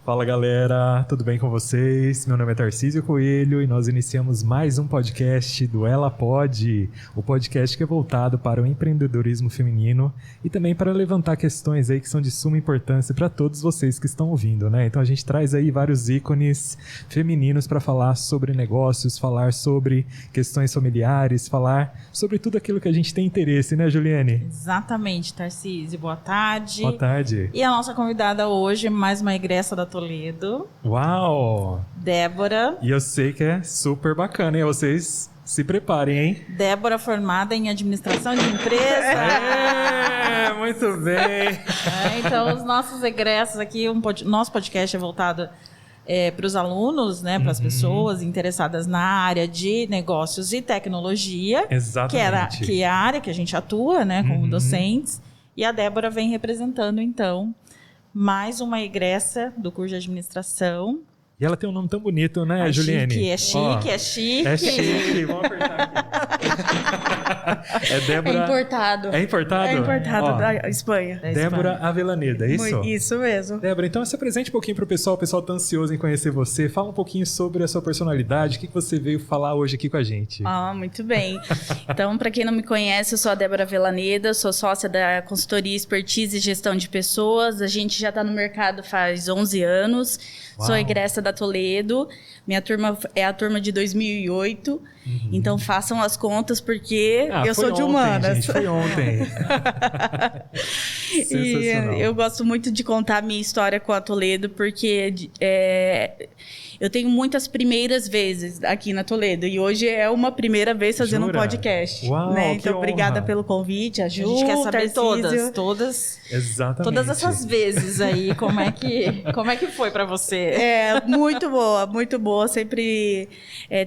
Fala galera, tudo bem com vocês? Meu nome é Tarcísio Coelho e nós iniciamos mais um podcast do Ela Pode, o podcast que é voltado para o empreendedorismo feminino e também para levantar questões aí que são de suma importância para todos vocês que estão ouvindo, né? Então a gente traz aí vários ícones femininos para falar sobre negócios, falar sobre questões familiares, falar sobre tudo aquilo que a gente tem interesse, né, Juliane? Exatamente, Tarcísio. Boa tarde. Boa tarde. E a nossa convidada hoje, mais uma egressa da Toledo. Uau! Débora. E eu sei que é super bacana, hein? Vocês se preparem, hein? Débora, formada em administração de empresa. Muito bem! Então, os nossos egressos aqui, nosso podcast é voltado para os alunos, né, para as pessoas interessadas na área de negócios e tecnologia. Exatamente. Que é a área que a gente atua, né, como docentes. E a Débora vem representando, então, mais uma egressa do curso de administração. E ela tem um nome tão bonito, né, Juliane? É chique. É chique, vamos apertar aqui. É Débora... É importado. É importado? É importado da Espanha. Débora Avellaneda, é isso? Isso mesmo. Débora, então se apresente um pouquinho pro pessoal. O pessoal tá ansioso em conhecer você. Fala um pouquinho sobre a sua personalidade. O que você veio falar hoje aqui com a gente? Muito bem. Então, para quem não me conhece, eu sou a Débora Avellaneda, sou sócia da consultoria Expertise e Gestão de Pessoas. A gente já está no mercado faz 11 anos. Uau. Sou egressa da Toledo. Minha turma é a turma de 2008. Então, façam as contas, porque eu sou de humanas. Gente, foi ontem. Sensacional. E eu gosto muito de contar a minha história com a Toledo, porque eu tenho muitas primeiras vezes aqui na Toledo. E hoje é uma primeira vez fazendo um podcast. Uau, né? Então, obrigada pelo convite, a Ju, a gente quer saber Tarcísio. todas. Exatamente. Todas essas vezes aí, como é que foi para você? Muito boa, sempre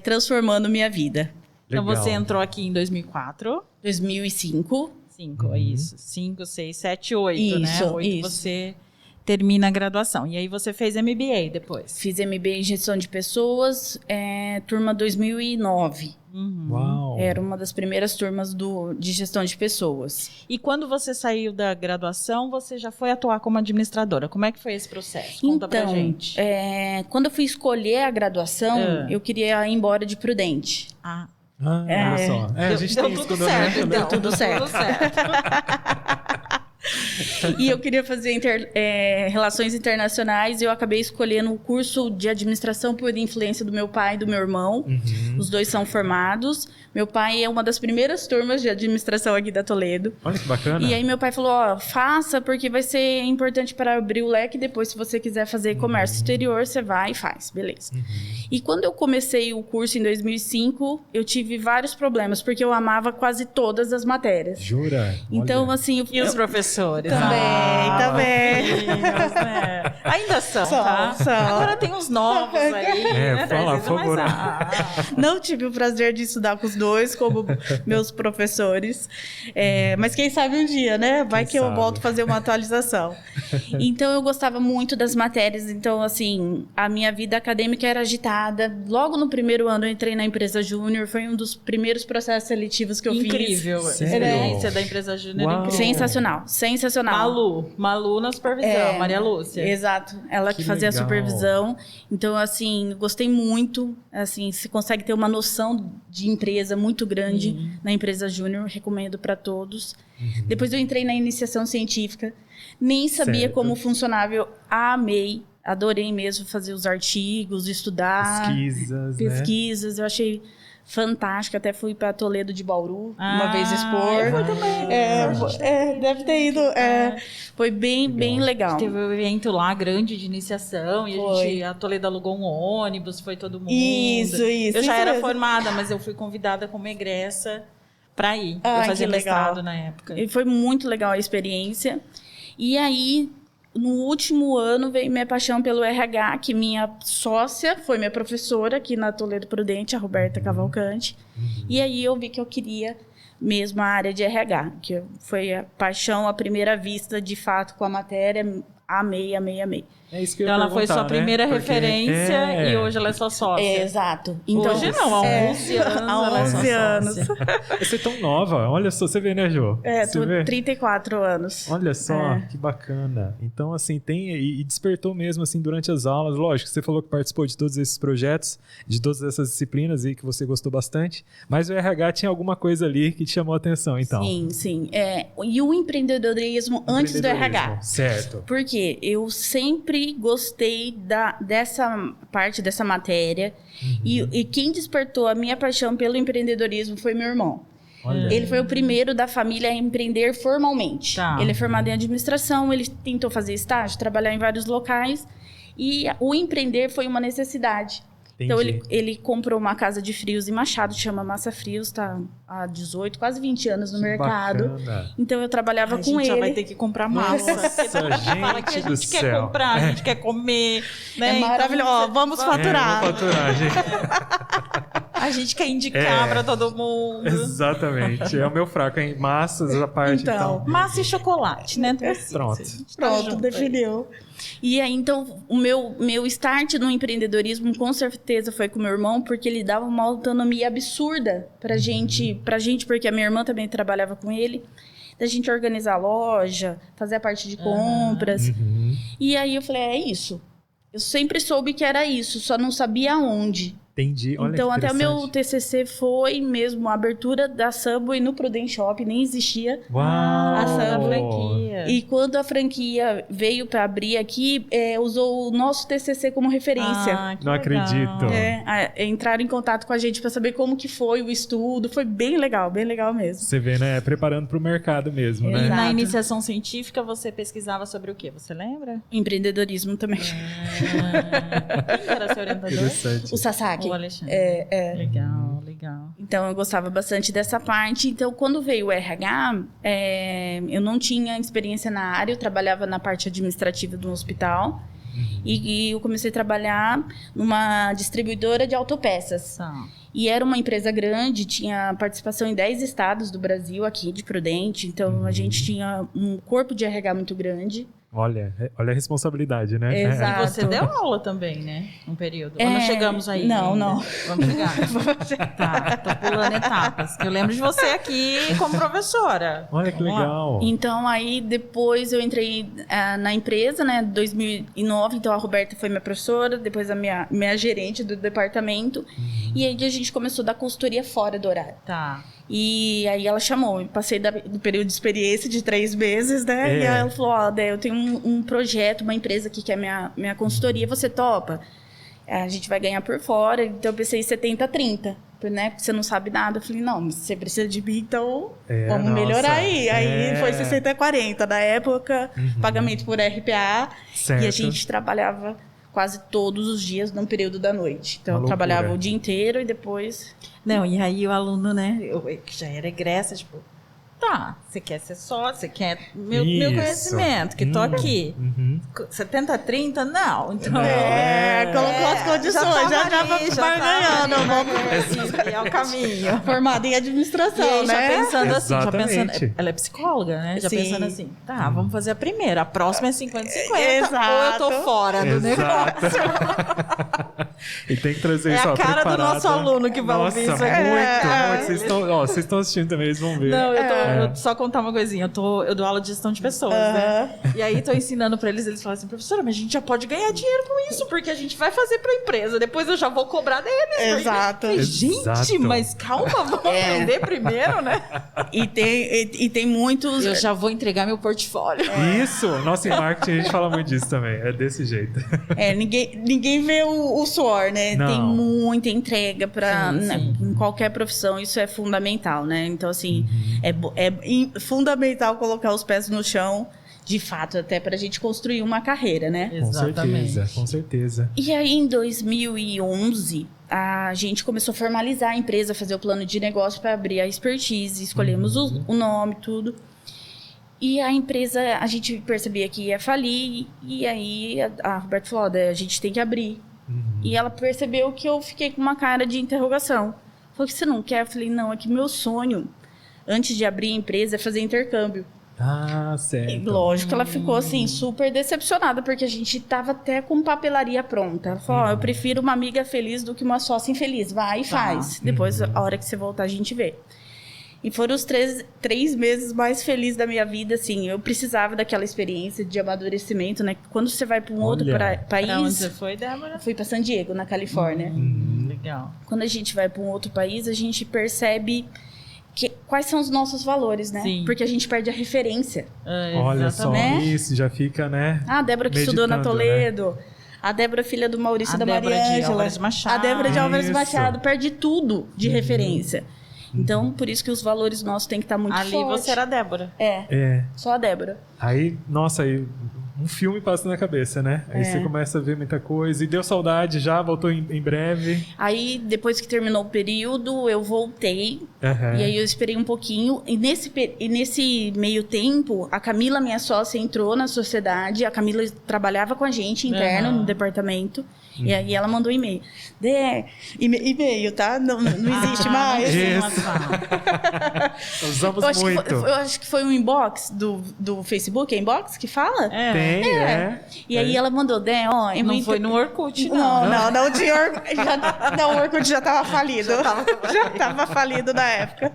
transformando minha vida. Legal. Então você entrou aqui em 2004? 2005. 5, é isso. 5, 6, 7, 8, isso, né? 8 você termina a graduação. E aí você fez MBA depois? Fiz MBA em Gestão de Pessoas, turma 2009. Uau. Era uma das primeiras turmas de Gestão de Pessoas. E quando você saiu da graduação, você já foi atuar como administradora. Como é que foi esse processo? Conta pra gente. Quando eu fui escolher a graduação, eu queria ir embora de Prudente. Olha só. A gente tem isso quando deu tudo certo. E eu queria fazer relações internacionais e eu acabei escolhendo o curso de administração por influência do meu pai e do meu irmão. Os dois são formados. Meu pai é uma das primeiras turmas de administração aqui da Toledo. Olha que bacana. E aí meu pai falou, faça porque vai ser importante para abrir o leque. Depois, se você quiser fazer comércio exterior, você vai e faz. Beleza. E quando eu comecei o curso em 2005, eu tive vários problemas, porque eu amava quase todas as matérias. Jura? Então, olha. assim... E os professores? Também. Filhos, né? Ainda são, tá? São. Agora tem uns novos aí. Né? Fala, por favor. Não tive o prazer de estudar com os dois, como meus professores. Mas quem sabe um dia, né? Vai que eu volto a fazer uma atualização. Então, eu gostava muito das matérias. Então, assim, a minha vida acadêmica era agitada. Logo no primeiro ano, eu entrei na empresa Júnior. Foi um dos primeiros processos seletivos que eu fiz. Incrível. Experiência da empresa Júnior. Sensacional. Malu na supervisão, Maria Lúcia. Exato, ela que fazia legal. a supervisão. Então, assim, gostei muito. Assim, se consegue ter uma noção de empresa muito grande na empresa Júnior, recomendo para todos. Depois eu entrei na iniciação científica, nem sabia como funcionava, eu amei, adorei mesmo fazer os artigos, estudar. Pesquisas, né? Eu achei fantástica, até fui para Toledo de Bauru uma vez expor. Eu fui também. Deve ter ido. Foi bem legal. Teve um evento lá grande de iniciação e a Toledo alugou um ônibus, foi todo mundo. Isso. Eu já era formada, mas eu fui convidada como egressa para ir. Eu fazia mestrado na época. E foi muito legal a experiência. E aí, no último ano, veio minha paixão pelo RH, que minha sócia foi minha professora aqui na Toledo Prudente, a Roberta Cavalcante. E aí eu vi que eu queria mesmo a área de RH, que foi a paixão à primeira vista, de fato, com a matéria. Amei. É isso que eu ia Então ela foi perguntar, sua primeira né? Porque- referência e hoje ela é sua sócia. Exato. Então, Hoje não, há 11 anos há ela é sua 11 anos. sócia. Você é tão nova, olha só, você vê, né, Jô? Você tô vê? 34 anos. Olha só, É. que bacana. Então, assim, tem e despertou mesmo, assim, durante as aulas. Lógico, você falou que participou de todos esses projetos, de todas essas disciplinas e que você gostou bastante, mas o RH tinha alguma coisa ali que te chamou a atenção, então. Sim. E o empreendedorismo antes do RH. Certo. Porque eu sempre gostei dessa parte, dessa matéria. E quem despertou a minha paixão pelo empreendedorismo foi meu irmão. Olha. Ele foi o primeiro da família a empreender formalmente. Tá. Ele é formado em administração, ele tentou fazer estágio, trabalhar em vários locais. E o empreender foi uma necessidade. Então, Entendi. ele comprou uma casa de frios em Machado, chama Massa Frios, tá há 18, quase 20 anos no mercado. Bacana. Então, eu trabalhava A com gente ele. já vai ter que comprar massa. Nossa, Fala que a gente do gente quer céu. comprar, a gente quer comer. Né? É maravilhoso. Ó, vamos faturar. Vamos faturar, gente. A gente quer indicar É. pra todo mundo. Exatamente. É o meu fraco, hein? Massas, a parte, então. Massa e chocolate, né? Então, assim, Pronto. a gente tá Pronto, junto definiu. E aí, então, o meu start no empreendedorismo, com certeza, foi com meu irmão, porque ele dava uma autonomia absurda pra gente, porque a minha irmã também trabalhava com ele, da gente organizar a loja, fazer a parte de compras. Uhum. E aí, eu falei, é isso. Eu sempre soube que era isso, só não sabia onde. Entendi. Olha Então, que até o meu interessante. TCC foi mesmo a abertura da Subway no Prudent Shop, nem existia. Uau! A Subway franquia. E quando a franquia veio para abrir aqui, usou o nosso TCC como referência. Ah, que Não legal. acredito. Entraram em contato com a gente para saber como que foi o estudo. Foi bem legal mesmo. Você vê, né? Preparando para o mercado mesmo, E né? Exato. na iniciação científica você pesquisava sobre o quê? Você lembra? Empreendedorismo também. Quem era seu orientador? Interessante. O Sasaki. O Alexandre. Legal. Então, eu gostava bastante dessa parte. Então, quando veio o RH, eu não tinha experiência na área. Eu trabalhava na parte administrativa do hospital. E eu comecei a trabalhar numa distribuidora de autopeças. Tá. E era uma empresa grande, tinha participação em 10 estados do Brasil, aqui de Prudente. Então, a gente tinha um corpo de RH muito grande. Olha a responsabilidade, né? Exato. E você deu aula também, né? Um período. Ou não chegamos aí? Não, ainda? não. Vamos chegar. Tá, tô pulando etapas. Eu lembro de você aqui como professora. Olha que Vamos lá. legal. Então, aí depois eu entrei na empresa, né, 2009. Então, a Roberta foi minha professora, depois a minha gerente do departamento. E aí a gente começou a dar consultoria fora do horário. Tá. E aí ela chamou, eu passei do período de experiência de 3 meses, né? É. E aí ela falou, ó, Dé, eu tenho um projeto, uma empresa aqui que é minha consultoria, você topa? A gente vai ganhar por fora, então eu pensei em 70-30, né? Porque você não sabe nada. Eu falei, não, mas você precisa de mim, então vamos nossa. melhorar aí. Aí foi É. 60-40, na época, pagamento por RPA, Certo. e a gente trabalhava quase todos os dias no período da noite. Então Uma eu trabalhava loucura. o dia inteiro e depois... Não, e aí o aluno, né? Eu que já era egressa, tipo, tá, você quer ser sócio, você quer meu Isso. conhecimento, que tô aqui. Uhum. 70-30, não. Então, colocou as condições, já vai ganhando. E é o caminho. Formada em E administração, aí, já né? pensando assim, Exatamente. ela é psicóloga, né? Já Sim. pensando assim, tá, vamos fazer a primeira, a próxima é 50-50, Exato. ou eu tô fora do Exato. negócio. E tem que trazer É isso, a ó, cara do preparado. nosso aluno que vai Nossa, ouvir isso muito, aqui. muito. Vocês estão assistindo também, eles vão ver. Não, eu só contar uma coisinha, eu dou aula de gestão de pessoas, né? E aí tô ensinando pra eles falam assim, professora, mas a gente já pode ganhar dinheiro com isso, porque a gente vai fazer pra empresa, depois eu já vou cobrar deles. Exato. Eu falei, gente, Exato. mas calma, vamos aprender primeiro, né? E tem muitos... Eu já vou entregar meu portfólio. Isso, nossa, em marketing a gente fala muito disso também. É desse jeito. Ninguém vê o suor, né? Não. Tem muita entrega Sim. em qualquer profissão, isso é fundamental, né? Então, assim, é fundamental colocar os pés no chão, de fato, até pra gente construir uma carreira, né? Com certeza. E aí, em 2011, a gente começou a formalizar a empresa, fazer o plano de negócio para abrir a expertise, escolhemos o nome, tudo. E a empresa, a gente percebia que ia falir, e aí a Roberta falou, a gente tem que abrir. E ela percebeu que eu fiquei com uma cara de interrogação. Falou, que você não quer? Eu falei, não, é que meu sonho, antes de abrir a empresa, é fazer intercâmbio. Ah, E, certo. lógico, ela ficou assim, super decepcionada, porque a gente tava até com papelaria pronta. Ela falou, ó, eu prefiro uma amiga feliz do que uma sócia infeliz. Vai e faz. Depois, a hora que você voltar, a gente vê. E foram os 3 meses mais felizes da minha vida, assim. Eu precisava daquela experiência de amadurecimento, né? Quando você vai para um outro Olha. país... Pra onde você foi, Débora? Eu fui para San Diego, na Califórnia. Legal. Quando a gente vai para um outro país, a gente percebe quais são os nossos valores, né? Sim. Porque a gente perde a referência. Olha só, Exatamente. isso já fica, né? A Débora que estudou na Meditando, Toledo. A Débora, filha do Maurício A da Débora de Mariângela. Álvares Machado. A Débora de Álvares Isso. Machado. Perde tudo de referência. Então, por isso que os valores nossos têm que estar muito Ali fortes. você era a Débora. É. Só a Débora. Aí, nossa, aí um filme passa na cabeça, né? Aí você começa a ver muita coisa. E deu saudade já, voltou em breve. Aí, depois que terminou o período, eu voltei. Aham. E aí eu esperei um pouquinho. E nesse meio tempo, a Camila, minha sócia, entrou na sociedade. A Camila trabalhava com a gente interno no departamento. E aí ela mandou um e-mail. E-mail, tá? Não existe mais. Isso. Usamos Eu acho, muito. eu acho que foi um inbox do Facebook, é inbox que fala? Tem, E aí ela mandou, ó... Não foi no Orkut, não. Não tinha Orkut. Não, o Orkut já tava falido. Já tava falido na época.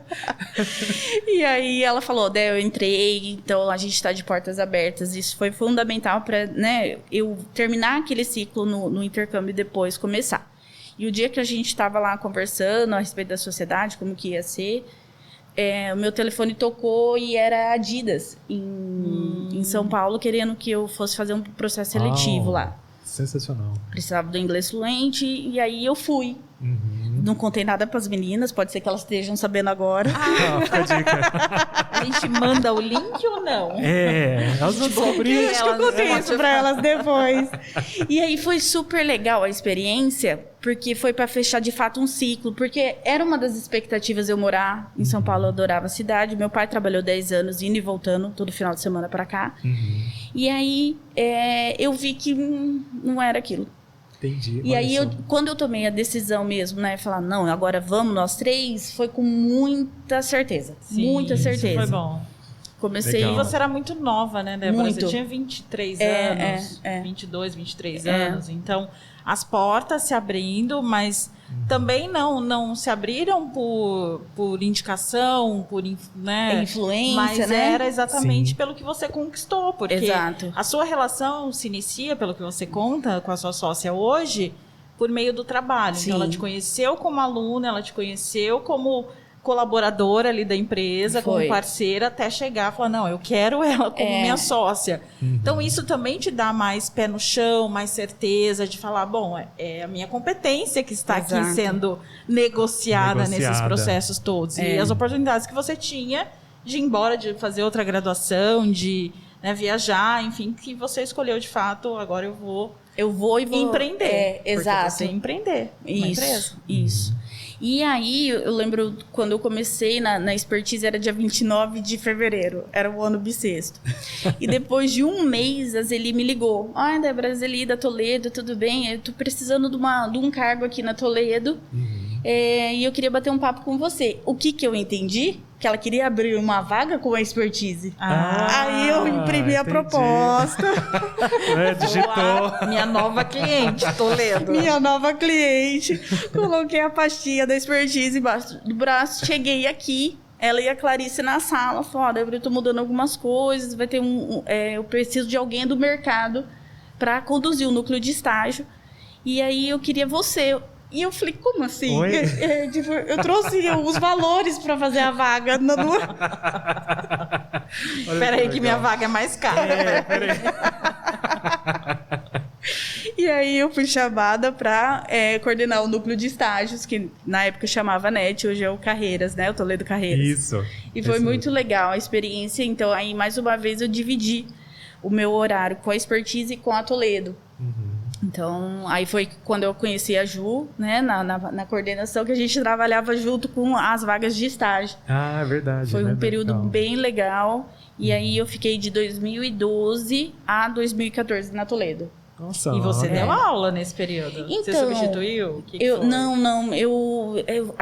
E aí ela falou, eu entrei, então a gente tá de portas abertas. Isso foi fundamental para, né, eu terminar aquele ciclo no intercâmbio e depois começar. E o dia que a gente estava lá conversando a respeito da sociedade, como que ia ser, o meu telefone tocou e era a Adidas, em São Paulo, querendo que eu fosse fazer um processo seletivo lá. Sensacional. Precisava do inglês fluente, e aí eu fui. Não contei nada para as meninas, pode ser que elas estejam sabendo agora. Fica a dica. A gente manda o link ou não? Elas vão descobrir. Acho que eu contei isso para elas depois. E aí foi super legal a experiência, porque foi para fechar de fato um ciclo, porque era uma das expectativas eu morar em São Paulo, eu adorava a cidade. Meu pai trabalhou 10 anos indo e voltando todo final de semana para cá. E aí eu vi que não era aquilo. Entendi. E aí, quando eu tomei a decisão mesmo, né? Falar, não, agora vamos nós três, foi com muita certeza. Sim, muita certeza. Isso foi bom. Comecei... Legal. E você era muito nova, né, Débora? Muito. Você tinha 23 anos, 22, 23 anos. Então, as portas se abrindo, mas também não se abriram por indicação, por influência, mas né? era exatamente Sim. pelo que você conquistou. Porque Exato. a sua relação se inicia, pelo que você conta, com a sua sócia hoje, por meio do trabalho. Sim. Então, ela te conheceu como aluna, ela te conheceu como colaboradora ali da empresa, como Foi. parceira, até chegar e falar, não, eu quero ela como minha sócia. Então, isso também te dá mais pé no chão, mais certeza de falar, bom, é a minha competência que está aqui Exato. sendo negociada nesses processos todos. E as oportunidades que você tinha de ir embora, de fazer outra graduação, de viajar, enfim, que você escolheu de fato, agora eu vou e vou empreender. Exato. Porque você empreender uma empresa. Isso. E aí, eu lembro quando eu comecei na expertise, era dia 29 de fevereiro, era o ano bissexto. E depois de um mês, a Zeli me ligou. Débora, Zeli da Toledo, tudo bem? Eu tô precisando de um cargo aqui na Toledo. E eu queria bater um papo com você. O que eu entendi? Que ela queria abrir uma vaga com a expertise. Aí eu imprimi a entendi. proposta. Digitou. Minha nova cliente, Toledo. Minha nova cliente. Coloquei a pastinha da expertise embaixo do braço. Cheguei aqui. Ela e a Clarice na sala. Falou, Débora, eu tô mudando algumas coisas. Vai ter eu preciso de alguém do mercado para conduzir o núcleo de estágio. E aí eu queria você. E eu falei, como assim? Eu trouxe os valores para fazer a vaga. Peraí que minha vaga é mais cara. Peraí. E aí eu fui chamada para coordenar o núcleo de estágios, que na época chamava NET, hoje é o Carreiras, né? O Toledo Carreiras. Isso. E foi muito legal a experiência. Então, aí, mais uma vez, eu dividi o meu horário com a expertise e com a Toledo. Então, aí foi quando eu conheci a Ju, né, na coordenação, que a gente trabalhava junto com as vagas de estágio. É verdade. Foi um período bem legal. E aí eu fiquei de 2012 a 2014 na Toledo. Nossa, e você deu aula nesse período? Então, você substituiu? Eu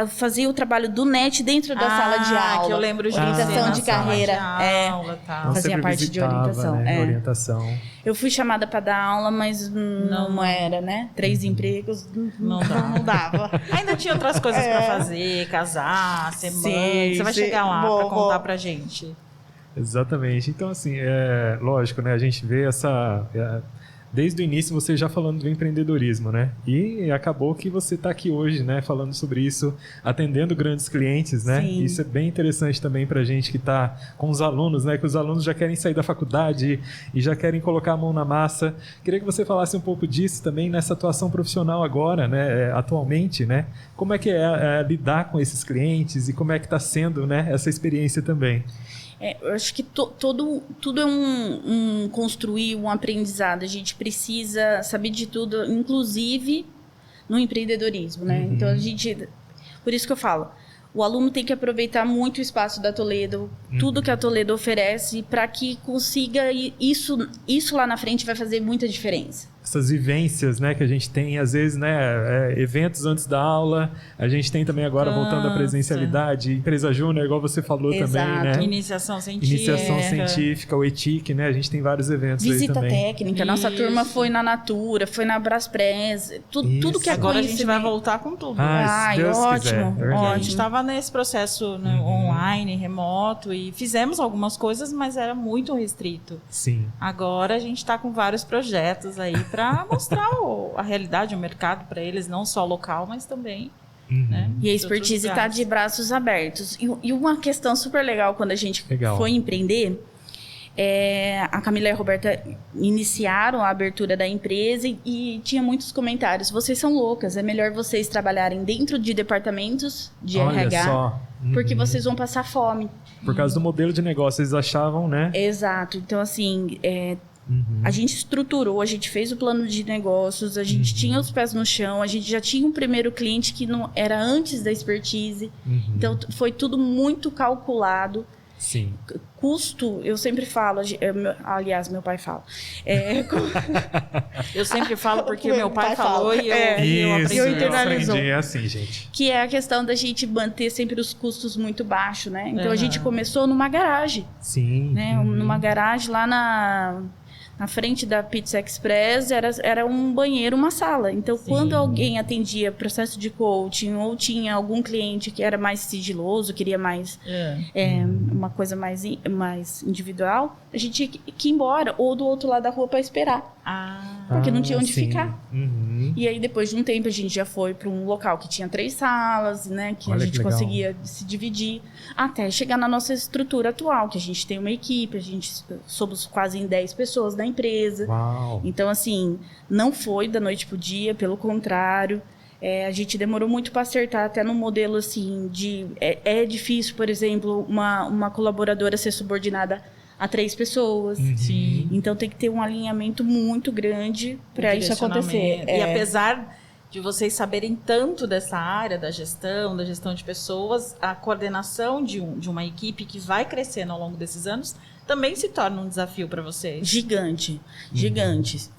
fazia o trabalho do NET dentro da sala de aula. Que eu lembro de orientação de carreira. Então, fazia parte de orientação. Né? Orientação. Eu fui chamada para dar aula, mas não era, né? 3 empregos não dava. Ainda tinha outras coisas para fazer, casar, ser mãe. Você vai chegar lá para contar pra gente. Exatamente. Então, assim, lógico, né? A gente vê desde o início você já falando do empreendedorismo, né? E acabou que você está aqui hoje, né? Falando sobre isso, atendendo grandes clientes, né? Sim. Isso é bem interessante também para a gente que está com os alunos, né? Que os alunos já querem sair da faculdade e já querem colocar a mão na massa. Queria que você falasse um pouco disso também nessa atuação profissional agora, né? Atualmente, né? Como é que é lidar com esses clientes e como é que está sendo, né? Essa experiência também. Eu acho que tudo é construir um aprendizado. A gente precisa saber de tudo, inclusive no empreendedorismo, né? Então, por isso que eu falo, o aluno tem que aproveitar muito o espaço da Toledo, tudo que a Toledo oferece, para que consiga isso lá na frente vai fazer muita diferença. Essas vivências, né, que a gente tem, às vezes, né, eventos antes da aula, a gente tem também agora, voltando à presencialidade, empresa júnior, igual você falou. Exato. Também, né? Iniciação científica, o ETIC, né, a gente tem vários eventos Visita aí também. técnica, nossa turma foi na Natura, foi na Braspress, tudo que é agora a gente vai voltar com tudo. Ótimo. A gente estava nesse processo online, remoto, e fizemos algumas coisas, mas era muito restrito. Sim. Agora a gente está com vários projetos aí para mostrar a realidade, o mercado para eles, não só local, mas também. Né, e a expertise está de braços abertos. E uma questão super legal quando a gente foi empreender, a Camila e a Roberta iniciaram a abertura da empresa e tinha muitos comentários. Vocês são loucas, é melhor vocês trabalharem dentro de departamentos de RH, porque vocês vão passar fome. Por causa do modelo de negócio, eles achavam, né? Exato. Então, assim, a gente estruturou, a gente fez o plano de negócios, a gente tinha os pés no chão, a gente já tinha um primeiro cliente que não era antes da expertise. Então, foi tudo muito calculado. Sim. Custo, eu sempre falo, aliás, meu pai fala. Eu sempre falo porque meu pai falou e eu aprendi. Eu internalizou. É assim, gente. Que é a questão da gente manter sempre os custos muito baixos, né? Então, a gente começou numa garagem. Sim. Né? Numa garagem lá na frente da Pizza Express era um banheiro, uma sala. Então, quando alguém atendia processo de coaching ou tinha algum cliente que era mais sigiloso, queria mais uma coisa mais individual, a gente tinha que ir embora ou do outro lado da rua para esperar. Porque não tinha onde ficar. E aí, depois de um tempo, a gente já foi para um local que tinha 3 salas, né? Que a gente conseguia se dividir, até chegar na nossa estrutura atual, que a gente tem uma equipe, somos quase em 10 pessoas da empresa. Uau. Então, assim, não foi da noite pro dia, pelo contrário. A gente demorou muito para acertar, até no modelo, assim, é difícil, por exemplo, uma colaboradora ser subordinada a 3 pessoas. Sim. Então tem que ter um alinhamento muito grande para isso acontecer. E apesar de vocês saberem tanto dessa área da gestão de pessoas, a coordenação de uma equipe que vai crescendo ao longo desses anos também se torna um desafio para vocês. Gigante.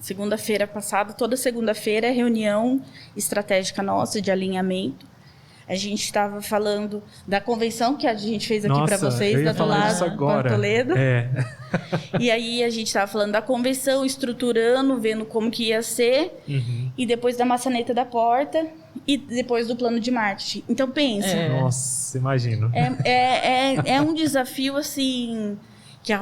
Segunda-feira passada, toda segunda-feira é reunião estratégica nossa de alinhamento. A gente estava falando da convenção que a gente fez aqui para vocês, da Toledo. E aí a gente estava falando da convenção, estruturando, vendo como que ia ser. E depois da maçaneta da porta e depois do plano de marketing. Então pensa. Nossa, imagino. É um desafio assim que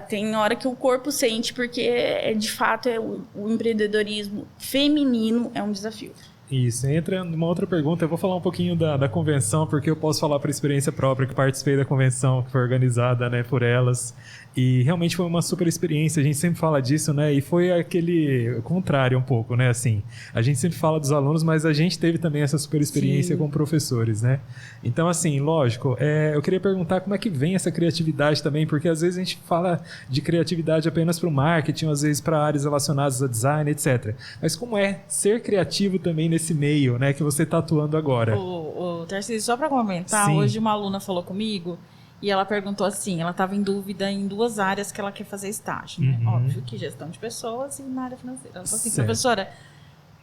tem hora que o corpo sente, porque de fato o empreendedorismo feminino é um desafio. Isso, entra numa outra pergunta, eu vou falar um pouquinho da convenção, porque eu posso falar por experiência própria, que participei da convenção que foi organizada, né, por elas, e realmente foi uma super experiência, a gente sempre fala disso, né, e foi aquele contrário um pouco, né, assim, a gente sempre fala dos alunos, mas a gente teve também essa super experiência com professores, né, então assim, lógico, eu queria perguntar como é que vem essa criatividade também, porque às vezes a gente fala de criatividade apenas para o marketing, às vezes para áreas relacionadas a design, etc, mas como é ser criativo também nesse meio, né, que você está atuando agora? O Tarcísio, só para comentar, hoje uma aluna falou comigo E ela perguntou assim, ela estava em dúvida em 2 áreas que ela quer fazer estágio. Né? Óbvio que gestão de pessoas e na área financeira. Ela falou assim, professora,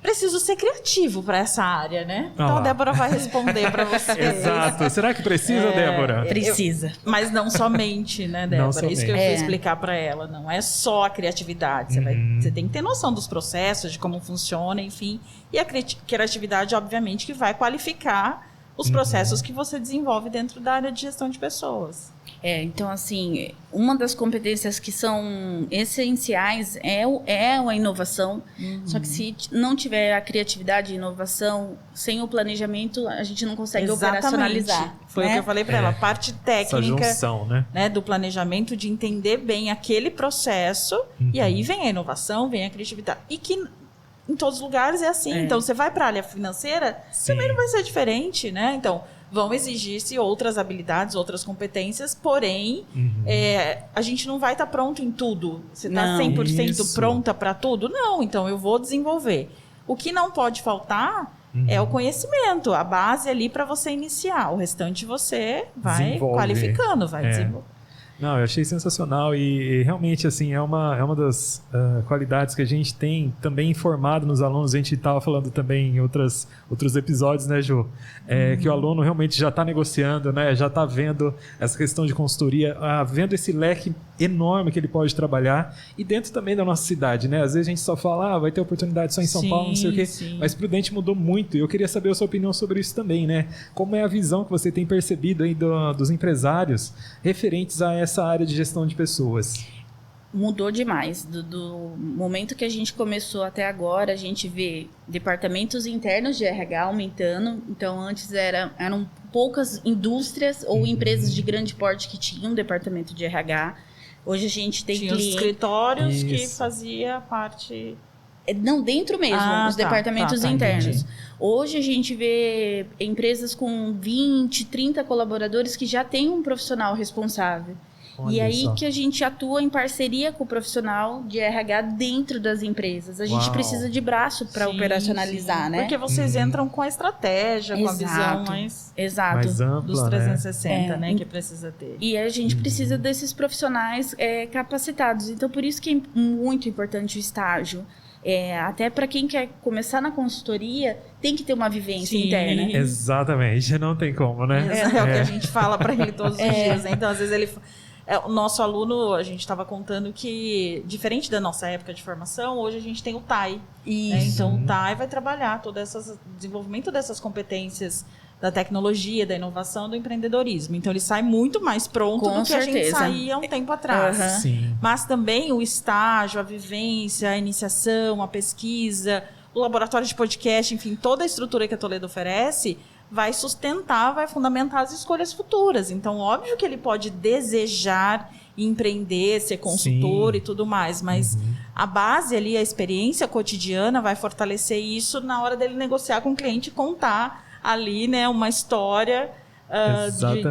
preciso ser criativo para essa área, né? Então a Débora vai responder para você. Exato. Será que precisa, Débora? Precisa. Mas não somente, né, Débora? Isso que eu fui explicar para ela. Não é só a criatividade. Você tem que ter noção dos processos, de como funciona, enfim. E a criatividade, obviamente, que vai qualificar os processos que você desenvolve dentro da área de gestão de pessoas. Então, assim, uma das competências que são essenciais é a inovação. Só que se não tiver a criatividade e inovação, sem o planejamento, a gente não consegue operacionalizar. Foi o que eu falei para ela. A parte técnica, essa junção, né, do planejamento, de entender bem aquele processo, e aí vem a inovação, vem a criatividade. E que em todos os lugares é assim. Então, você vai para a área financeira, também não vai ser diferente, né? Então, vão exigir-se outras habilidades, outras competências, porém, a gente não vai estar pronto em tudo. Você está 100% pronta para tudo? Não, então eu vou desenvolver. O que não pode faltar é o conhecimento, a base ali para você iniciar. O restante você vai qualificando, vai desenvolver. Não, eu achei sensacional e realmente, assim, é uma das qualidades que a gente tem também informado nos alunos. A gente estava falando também em outros episódios, né, Ju? Que o aluno realmente já está negociando, né? Já está vendo essa questão de consultoria, vendo esse leque enorme que ele pode trabalhar e dentro também da nossa cidade, né? Às vezes a gente só fala, vai ter oportunidade só em São Paulo, não sei o quê. Mas Prudente mudou muito e eu queria saber a sua opinião sobre isso também, né? Como é a visão que você tem percebido aí dos empresários referentes a essa área de gestão de pessoas? Mudou demais. Do momento que a gente começou até agora, a gente vê departamentos internos de RH aumentando. Então, antes eram poucas indústrias ou empresas de grande porte que tinham um departamento de RH. Hoje a gente tem clientes. Tinha os escritórios que fazia parte... Não, dentro mesmo, os departamentos internos. Entendi. Hoje a gente vê empresas com 20, 30 colaboradores que já têm um profissional responsável. Olha e aí que a gente atua em parceria com o profissional de RH dentro das empresas. A gente precisa de braço para operacionalizar, né? Porque vocês entram com a estratégia, com a visão mais ampla, dos 360, né? Que precisa ter. E a gente precisa desses profissionais capacitados. Então, por isso que é muito importante o estágio. Até para quem quer começar na consultoria, tem que ter uma vivência interna. Exatamente, não tem como, né? É o que a gente fala para ele todos os dias. Né? Então, às vezes ele... O nosso aluno, a gente estava contando que, diferente da nossa época de formação, hoje a gente tem o TAI. Então, o TAI vai trabalhar todo esse desenvolvimento dessas competências da tecnologia, da inovação, do empreendedorismo. Então, ele sai muito mais pronto do que a gente saía um tempo atrás. Mas também o estágio, a vivência, a iniciação, a pesquisa, o laboratório de podcast, enfim, toda a estrutura que a Toledo oferece vai sustentar, vai fundamentar as escolhas futuras. Então, óbvio que ele pode desejar empreender, ser consultor e tudo mais, mas a base ali, a experiência cotidiana vai fortalecer isso na hora dele negociar com o cliente e contar ali, né, uma história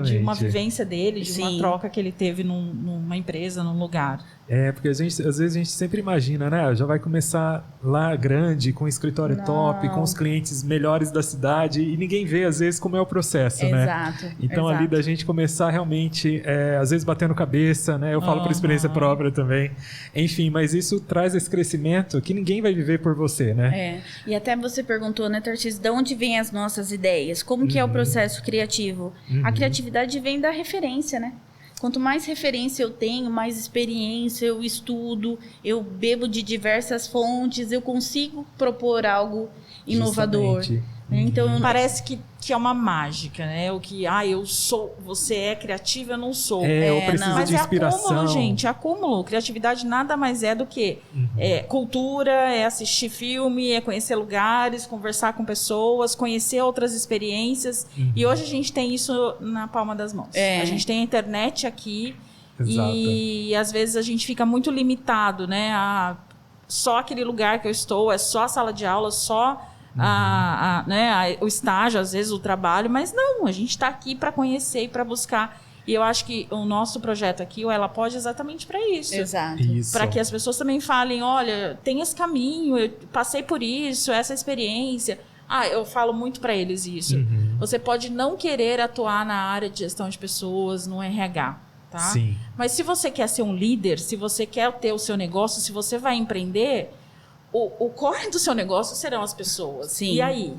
de uma vivência dele, de uma troca que ele teve numa empresa, num lugar. Porque às vezes a gente sempre imagina, né? Já vai começar lá grande, com um escritório top, com os clientes melhores da cidade, e ninguém vê, às vezes, como é o processo, né? Então, ali da gente começar realmente, às vezes, batendo cabeça, né? Eu falo por experiência própria também. Enfim, mas isso traz esse crescimento que ninguém vai viver por você, né? E até você perguntou, né, Tarcísio, de onde vêm as nossas ideias? Como que é o processo criativo? A criatividade vem da referência, né? Quanto mais referência eu tenho, mais experiência eu estudo, eu bebo de diversas fontes, eu consigo propor algo inovador. Então, parece que é uma mágica, né? O que, você é criativa, eu não sou. Eu preciso de inspiração. Mas acúmulo, gente, acúmulo. Criatividade nada mais é do que cultura, é assistir filme, é conhecer lugares, conversar com pessoas, conhecer outras experiências. E hoje a gente tem isso na palma das mãos. A gente tem a internet aqui. E às vezes a gente fica muito limitado, né? Só aquele lugar que eu estou, é só a sala de aula, só... o estágio, às vezes o trabalho, mas não, a gente está aqui para conhecer e para buscar. E eu acho que o nosso projeto aqui, o Ela Pode, é exatamente para isso. Para que as pessoas também falem, olha, tem esse caminho, eu passei por isso, essa experiência. Eu falo muito para eles isso. Você pode não querer atuar na área de gestão de pessoas, no RH, tá? Sim. Mas se você quer ser um líder, se você quer ter o seu negócio, se você vai empreender, o core do seu negócio serão as pessoas. Sim. E aí?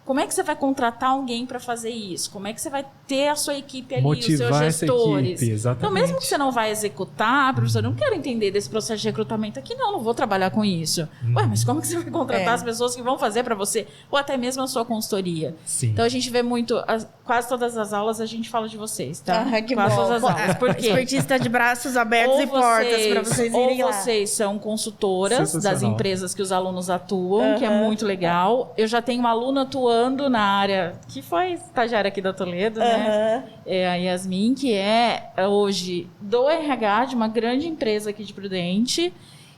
Como é que você vai contratar alguém para fazer isso? Como é que você vai ter a sua equipe ali, Motivar os seus gestores? essa equipe, exatamente. Então, mesmo que você não vai executar, professor, eu não quero entender desse processo de recrutamento aqui, não vou trabalhar com isso. Ué, mas como que você vai contratar as pessoas que vão fazer para você? Ou até mesmo a sua consultoria. Sim. Então, a gente vê muito, quase todas as aulas a gente fala de vocês, tá? Que quase bom. todas as aulas. Por quê? Expertise está de braços abertos e portas para vocês irem ou lá. vocês são consultoras das empresas que os alunos atuam, que é muito legal. Eu já tenho uma aluna atuando na área, que foi estagiária aqui da Toledo, né? É a Yasmin, que é hoje do RH de uma grande empresa aqui de Prudente.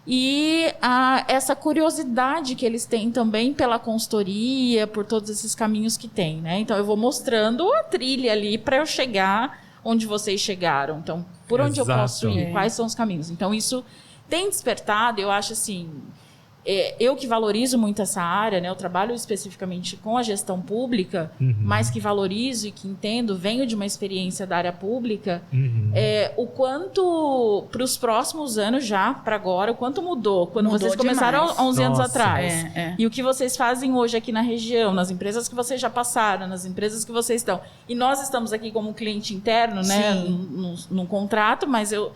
E essa curiosidade que eles têm também pela consultoria, por todos esses caminhos que tem, né? Então, eu vou mostrando a trilha ali para eu chegar onde vocês chegaram. Então, por onde eu posso ir? Quais são os caminhos? Então, isso tem despertado, eu acho assim... eu que valorizo muito essa área, né? Eu trabalho especificamente com a gestão pública, mas que valorizo e que entendo, venho de uma experiência da área pública, o quanto para os próximos anos já, para agora, o quanto mudou. Quando vocês começaram há 11 anos atrás. E o que vocês fazem hoje aqui na região, nas empresas que vocês já passaram, nas empresas que vocês estão. E nós estamos aqui como cliente interno, né? Num contrato, mas eu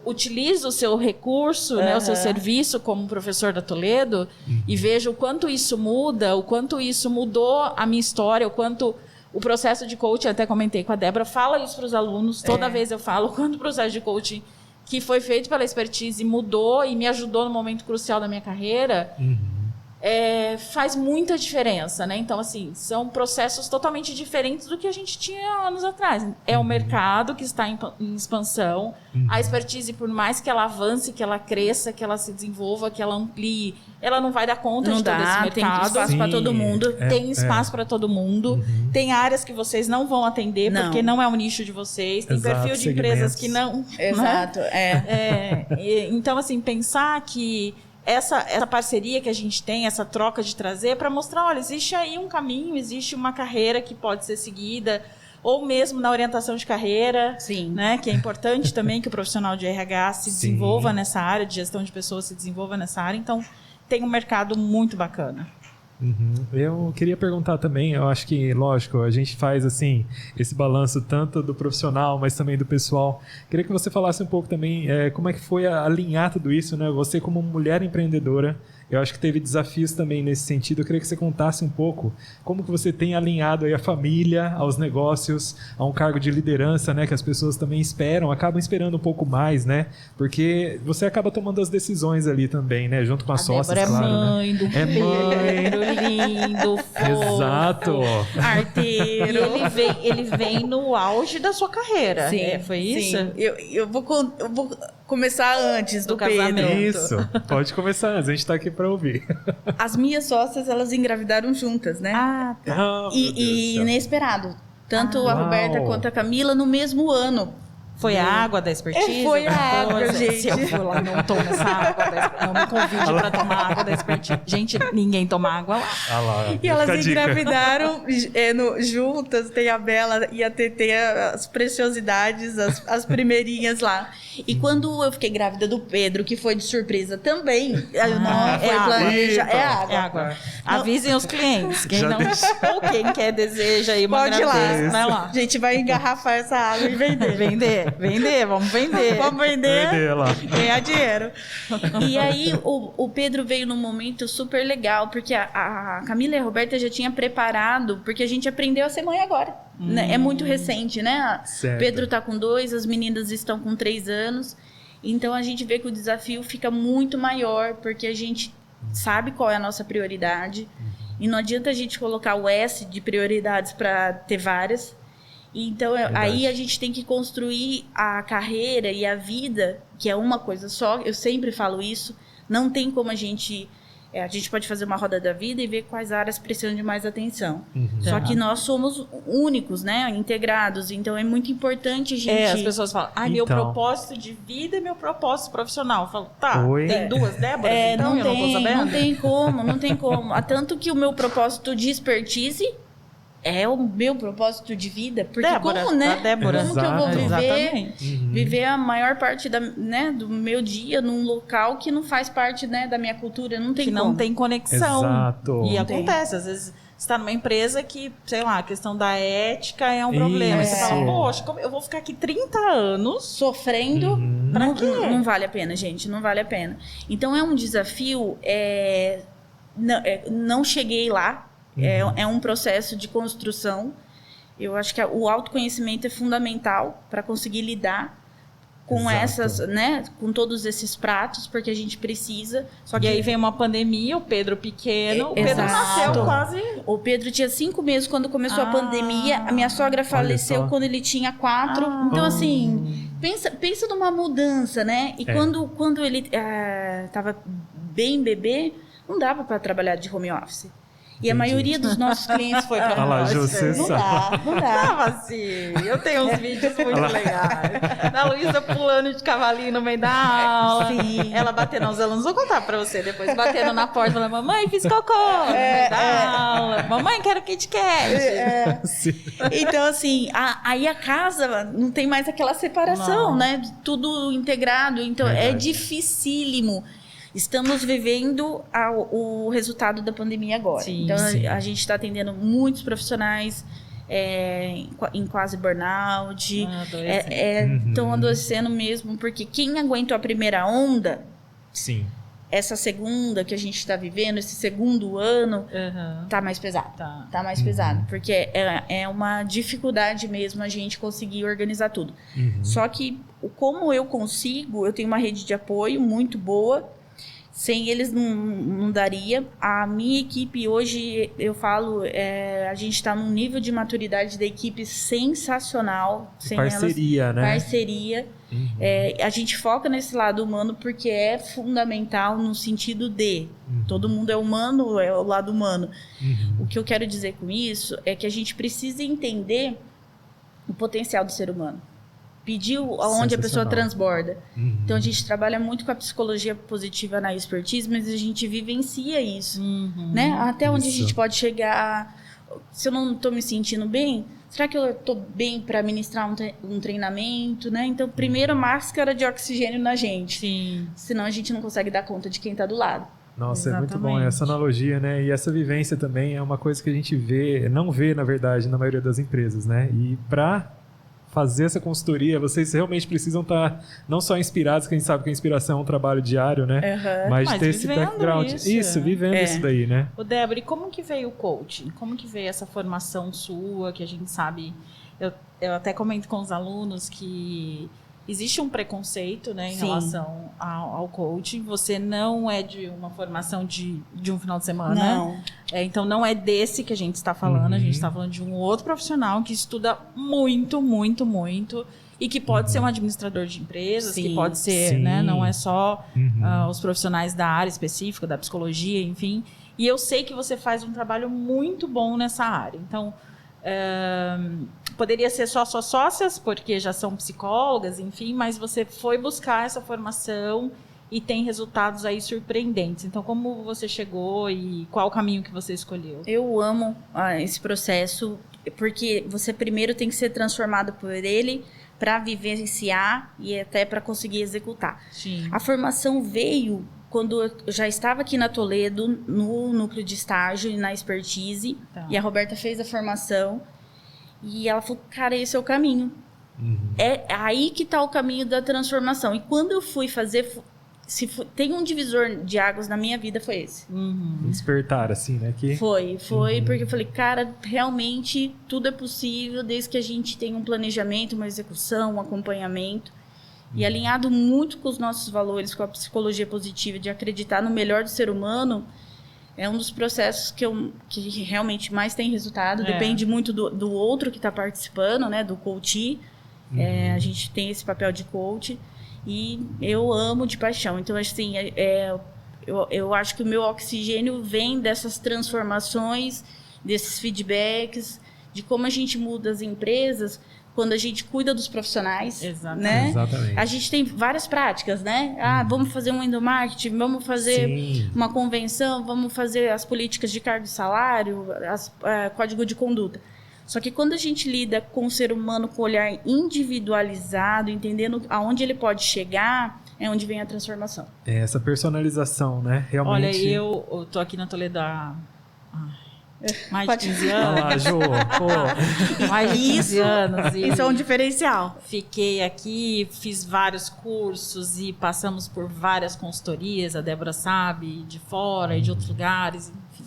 utilizo o seu recurso, né, o seu serviço como professor da Toledo e vejo o quanto isso muda, o quanto isso mudou a minha história, o quanto o processo de coaching, até comentei com a Débora, fala isso para os alunos, toda vez eu falo o quanto o processo de coaching que foi feito pela expertise mudou e me ajudou no momento crucial da minha carreira, faz muita diferença, né? Então, assim, são processos totalmente diferentes do que a gente tinha anos atrás. É o mercado que está em expansão. A expertise, por mais que ela avance, que ela cresça, que ela se desenvolva, que ela amplie, ela não vai dar conta de todo esse mercado. Tem espaço para todo mundo. Tem espaço para todo mundo. Tem áreas que vocês não vão atender, porque não é o nicho de vocês. Tem perfil de empresas que não... Exato, então, assim, pensar que essa parceria que a gente tem, essa troca de trazer, para mostrar, olha, existe aí um caminho, existe uma carreira que pode ser seguida, ou mesmo na orientação de carreira, né, que é importante também que o profissional de RH se desenvolva nessa área, de gestão de pessoas se desenvolva nessa área. Então, tem um mercado muito bacana. Eu queria perguntar também, eu acho que, lógico, a gente faz assim esse balanço tanto do profissional, mas também do pessoal. Queria que você falasse um pouco também como é que foi alinhar tudo isso, né? Você como mulher empreendedora, eu acho que teve desafios também nesse sentido. Eu queria que você contasse um pouco como que você tem alinhado aí a família, aos negócios, a um cargo de liderança, né? Que as pessoas também acabam esperando um pouco mais, né? Porque você acaba tomando as decisões ali também, né? Junto com as sócias, Débora claro, mãe, né? do filho, lindo, fofo. Exato. Arteiro. E ele vem no auge da sua carreira. Foi isso? Eu vou começar antes do casamento. Pedro. Isso, pode começar antes, a gente tá aqui para ouvir. As minhas sócias, elas engravidaram juntas, né? E inesperado. Tanto a Roberta quanto a Camila no mesmo ano. Foi a água da expertise? Foi a água, gente. Se eu for lá, não tomo essa água da expertise. Não me convide para tomar água da expertise. Gente, ninguém toma água lá. E elas engravidaram juntas. Tem a Bela e a Tetê, as preciosidades, as primeirinhas lá. E quando eu fiquei grávida do Pedro, que foi de surpresa também, é água. Avisem os clientes. Ou quem quer, deseja aí uma pode gravidez. Vai lá. A gente vai engarrafar essa água e vender. Vamos vender. Vamos vender lá. Ganhar dinheiro. E aí, o Pedro veio num momento super legal, porque a Camila e a Roberta já tinham preparado, porque a gente aprendeu a ser mãe agora. Né? É muito recente, né? Certo. Pedro tá com 2, as meninas estão com 3 anos. Então, a gente vê que o desafio fica muito maior, porque a gente sabe qual é a nossa prioridade. E não adianta a gente colocar o S de prioridades para ter várias. Então, aí a gente tem que construir a carreira e a vida, que é uma coisa só. Eu sempre falo isso. Não tem como a gente pode fazer uma roda da vida e ver quais áreas precisam de mais atenção. Só que nós somos únicos, né? Integrados. Então, é muito importante a gente... as pessoas falam, meu propósito de vida e meu propósito profissional. Eu falo, tem 2 Déboras, então eu não tô sabendo? Não tem como. Tanto que o meu propósito de expertise é o meu propósito de vida, porque Débora, como, né? Débora. Como que eu vou Exatamente. viver a maior parte do meu dia num local que não faz parte, né, da minha cultura, não tem que como. não tem conexão. Exato. E Não acontece, às vezes você está numa empresa que, sei lá, a questão da ética é um problema. Isso. Você fala, poxa, eu vou ficar aqui 30 anos sofrendo, Pra quê? não vale a pena, gente, não vale a pena. Então é um desafio, não cheguei lá, é um processo de construção. Eu acho que o autoconhecimento é fundamental para conseguir lidar com essas, né, com todos esses pratos, porque a gente precisa. Só que aí vem uma pandemia, o Pedro pequeno, o Pedro Exato. nasceu quase... O Pedro tinha 5 meses quando começou a pandemia, a minha sogra faleceu quando ele tinha 4. Então, assim, pensa numa mudança, né? E quando ele estava bem bebê, não dava para trabalhar de home office. E a maioria dos nossos clientes foi para Olha lá, José Não dá. Tava assim, eu tenho uns vídeos muito legais. Da Luísa pulando de cavalinho no meio da aula. Sim. Ela batendo aos alunos, vou contar pra você depois. Batendo na porta, falando, mamãe, fiz cocô no meio da aula. Mamãe, quero Kit Kat. Então, assim, aí a casa não tem mais aquela separação, né? Tudo integrado. Então, é dificílimo. Estamos vivendo o resultado da pandemia agora. Sim, então, a gente está atendendo muitos profissionais em quase burnout. Estão adoecendo mesmo, porque quem aguentou a primeira onda, essa segunda que a gente está vivendo, esse segundo ano, tá mais pesado. Tá mais pesado, porque é uma dificuldade mesmo a gente conseguir organizar tudo. Só que, como eu tenho uma rede de apoio muito boa. Sem eles não daria. A minha equipe hoje, eu falo, a gente está num nível de maturidade da equipe sensacional. Sem parceria, né? Parceria. A gente foca nesse lado humano porque é fundamental no sentido de todo mundo é humano, é o lado humano. O que eu quero dizer com isso é que a gente precisa entender o potencial do ser humano. Pediu aonde a pessoa transborda. Então, a gente trabalha muito com a psicologia positiva na expertise, mas a gente vivencia isso, né? Até onde a gente pode chegar. Se eu não estou me sentindo bem, será que eu estou bem para ministrar um treinamento, né? Então, primeiro, máscara de oxigênio na gente. Sim. Senão, a gente não consegue dar conta de quem está do lado. Nossa, é muito bom essa analogia, né? E essa vivência também é uma coisa que a gente não vê, na verdade, na maioria das empresas, né? E para fazer essa consultoria, vocês realmente precisam estar não só inspirados, que a gente sabe que a inspiração é um trabalho diário, né? Mas ter esse background. Isso, vivendo isso daí, né? Ô, Débora, e como que veio o coaching? Como que veio essa formação sua, que a gente sabe... Eu até comento com os alunos que existe um preconceito, né, em relação ao coaching. Você não é de uma formação de um final de semana. Não. Então, não é desse que a gente está falando. A gente está falando de um outro profissional que estuda muito, muito, muito. E que pode ser um administrador de empresas, que pode ser, né, não é só os profissionais da área específica, da psicologia, enfim. E eu sei que você faz um trabalho muito bom nessa área. Então... poderia ser só suas sócias, porque já são psicólogas, enfim, mas você foi buscar essa formação e tem resultados aí surpreendentes. Então, como você chegou e qual o caminho que você escolheu? Eu amo esse processo, porque você primeiro tem que ser transformado por ele para vivenciar e até para conseguir executar. Sim. A formação veio quando eu já estava aqui na Toledo, no núcleo de estágio e na expertise, e a Roberta fez a formação, e ela falou, cara, esse é o caminho. É aí que está o caminho da transformação. E quando eu fui fazer, tem um divisor de águas na minha vida, foi esse. Despertar, assim, né? Foi, porque eu falei, cara, realmente tudo é possível desde que a gente tenha um planejamento, uma execução, um acompanhamento. E alinhado muito com os nossos valores, com a psicologia positiva, de acreditar no melhor do ser humano, é um dos processos que realmente mais tem resultado. Depende muito do outro que está participando, né? Do coach. A gente tem esse papel de coach. E eu amo de paixão. Então, assim, eu acho que o meu oxigênio vem dessas transformações, desses feedbacks, de como a gente muda as empresas... Quando a gente cuida dos profissionais, né? Exatamente. A gente tem várias práticas, né? Vamos fazer um endomarketing, vamos fazer uma convenção, vamos fazer as políticas de cargo e salário, código de conduta. Só que quando a gente lida com o ser humano com o olhar individualizado, entendendo aonde ele pode chegar, é onde vem a transformação. É essa personalização, né? Realmente. Olha, eu tô aqui na Toledo há mais de 15 anos. Olha lá, Jô, pô. Mais de 15 anos. Isso é um diferencial. Fiquei aqui, fiz vários cursos e passamos por várias consultorias, a Débora sabe, de fora e de outros lugares, enfim.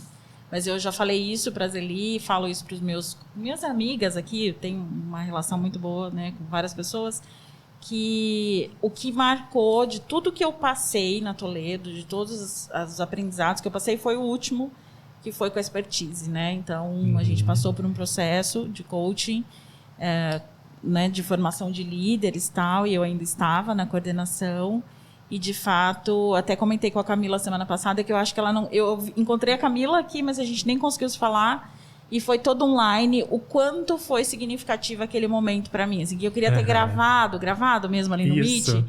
Mas eu já falei isso para a Zeli, falo isso para minhas amigas aqui, eu tenho uma relação muito boa, né, com várias pessoas, que o que marcou de tudo que eu passei na Toledo, de todos os aprendizados que eu passei, foi o último, que foi com a expertise, né? Então, a gente passou por um processo de coaching, né, de formação de líderes e tal, e eu ainda estava na coordenação. E, de fato, até comentei com a Camila semana passada que eu acho que ela não... Eu encontrei a Camila aqui, mas a gente nem conseguiu se falar. E foi todo online. O quanto foi significativo aquele momento para mim. Assim, que eu queria ter gravado mesmo ali no Meet,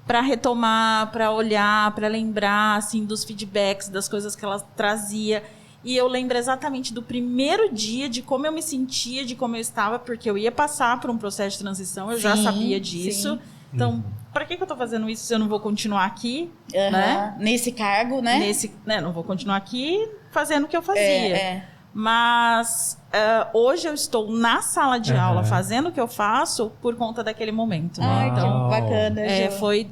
para retomar, para olhar, para lembrar assim, dos feedbacks, das coisas que ela trazia. E eu lembro exatamente do primeiro dia, de como eu me sentia, de como eu estava, porque eu ia passar por um processo de transição, eu já sabia disso. Sim. Então, para que eu tô fazendo isso se eu não vou continuar aqui? Né? Nesse cargo, né? Não vou continuar aqui fazendo o que eu fazia. Mas hoje eu estou na sala de aula fazendo o que eu faço por conta daquele momento. Né? Então, bacana. Foi...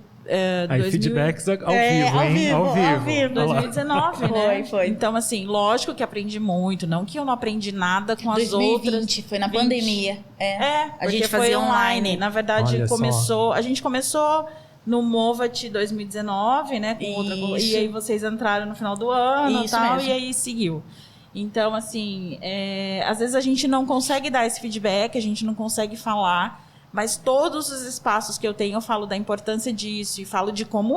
Aí feedbacks ao vivo, hein? Ao vivo. 2019, né? Foi. Então, assim, lógico que aprendi muito. Não que eu não aprendi nada com as 2020, outras. foi na pandemia. A gente fazia online. Na verdade, a gente começou no Movat 2019, né? Com outra, e aí vocês entraram no final do ano e tal, mesmo. E aí seguiu. Então, assim, às vezes a gente não consegue dar esse feedback, a gente não consegue falar. Mas todos os espaços que eu tenho, eu falo da importância disso e falo de como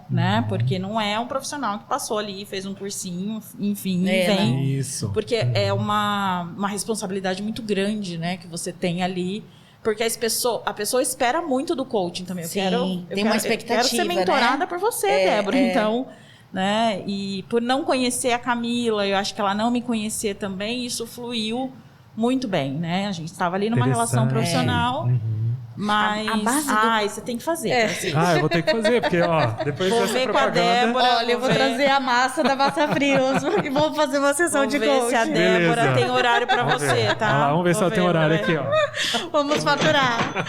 né? Porque não é um profissional que passou ali, fez um cursinho, enfim, e vem. Isso. Porque é uma responsabilidade muito grande, né? Que você tem ali. Porque a pessoa espera muito do coaching também. Tem uma expectativa, eu quero ser mentorada, né? Por você, Débora. Então, né? E por não conhecer a Camila, eu acho que ela não me conhecer também, isso fluiu muito bem, né? A gente estava ali numa relação profissional. Mas a base você tem que fazer. Eu vou ter que fazer, porque, depois vou dessa ver propaganda... com a Débora. Olha, eu vou trazer a massa da Massa Frios e vou fazer uma sessão de coaching. Vamos ver se a Débora tem horário para você, tá? Vamos ver se ela tem horário aqui, Vamos faturar.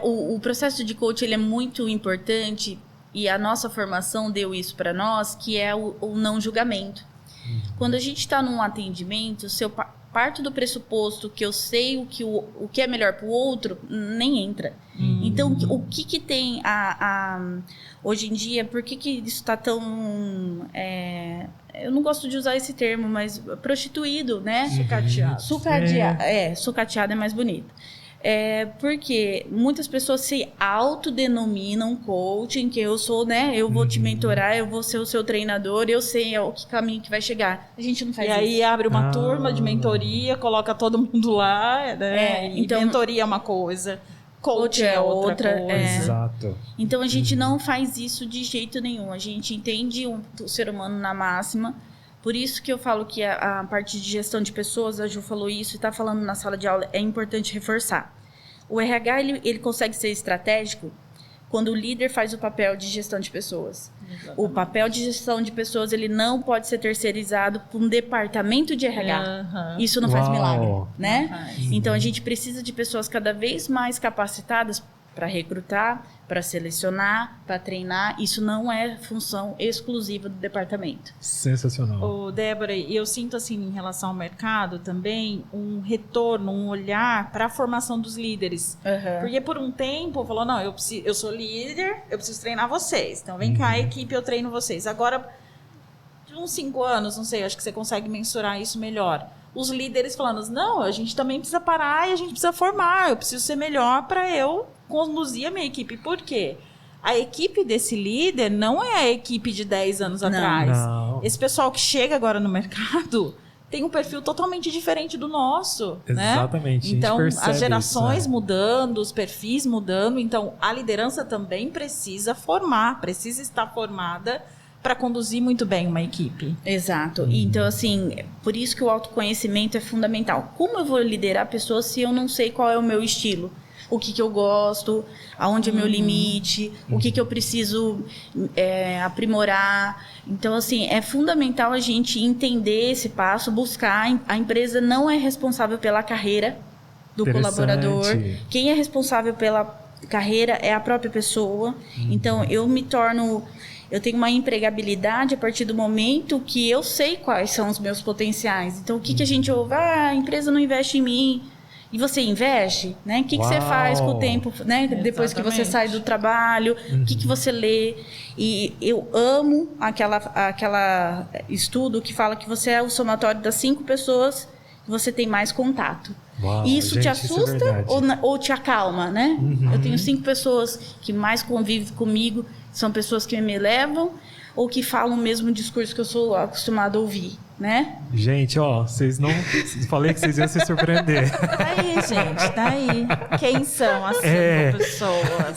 O processo de coaching, ele é muito importante e a nossa formação deu isso para nós, que é o não julgamento. Quando a gente está num atendimento, se eu parto do pressuposto que eu sei o que é melhor para o outro, nem entra. Então, o que tem hoje em dia, por que isso está tão... eu não gosto de usar esse termo, mas prostituído, né? Sucateado. Sucateado é mais bonito. Porque muitas pessoas se autodenominam coaching, que eu sou, né? Eu vou te mentorar, eu vou ser o seu treinador, eu sei o que caminho que vai chegar. A gente não faz isso. E aí abre uma turma de mentoria, coloca todo mundo lá, né? Então, mentoria é uma coisa, coach é outra coisa. Exato. Então a gente não faz isso de jeito nenhum. A gente entende o ser humano na máxima. Por isso que eu falo que a parte de gestão de pessoas, a Ju falou isso e está falando na sala de aula, é importante reforçar. O RH, ele consegue ser estratégico quando o líder faz o papel de gestão de pessoas. Exatamente. O papel de gestão de pessoas, ele não pode ser terceirizado por um departamento de RH. Isso não faz milagre, né? Então, a gente precisa de pessoas cada vez mais capacitadas para recrutar, para selecionar, para treinar. Isso não é função exclusiva do departamento. Sensacional. Débora, e eu sinto assim em relação ao mercado também um retorno, um olhar para a formação dos líderes. Porque por um tempo falou, não, eu sou líder, eu preciso treinar vocês. Então vem cá, equipe, eu treino vocês. Agora, de uns 5 anos, não sei, acho que você consegue mensurar isso melhor. Os líderes falando, não, a gente também precisa parar e a gente precisa formar, eu preciso ser melhor para eu conduzir a minha equipe. Por quê? A equipe desse líder não é a equipe de 10 anos atrás. Não. Esse pessoal que chega agora no mercado tem um perfil totalmente diferente do nosso. Exatamente. Né? Então, as gerações isso, mudando, os perfis mudando. Então, a liderança também precisa formar, precisa estar formada para conduzir muito bem uma equipe. Exato. Então, assim, por isso que o autoconhecimento é fundamental. Como eu vou liderar pessoas se eu não sei qual é o meu estilo? O que eu gosto, aonde é meu limite, o que eu preciso aprimorar. Então, assim, é fundamental a gente entender esse passo, buscar. A empresa não é responsável pela carreira do colaborador. Quem é responsável pela carreira é a própria pessoa. Então, eu tenho uma empregabilidade a partir do momento que eu sei quais são os meus potenciais. Então, o que a gente ouve? A empresa não investe em mim. E você investe, né? O que você faz com o tempo, né? Depois que você sai do trabalho, o que você lê. E eu amo aquela estudo que fala que você é o somatório das 5 pessoas que você tem mais contato. Uau, e isso gente, te assusta ou te acalma, né? Eu tenho 5 pessoas que mais convivem comigo, são pessoas que me elevam ou que falam o mesmo discurso que eu sou acostumado a ouvir, né? Gente, vocês não... Falei que vocês iam se surpreender. Tá aí, gente, tá aí. Quem são as 5 pessoas?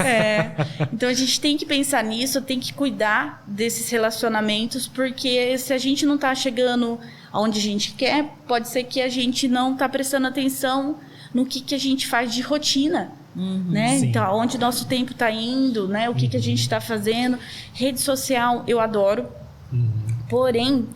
Então, a gente tem que pensar nisso, tem que cuidar desses relacionamentos, porque se a gente não tá chegando aonde a gente quer, pode ser que a gente não tá prestando atenção no que a gente faz de rotina. Né? Então, aonde nosso tempo está indo, né? O que a gente está fazendo. Rede social, eu adoro. Porém,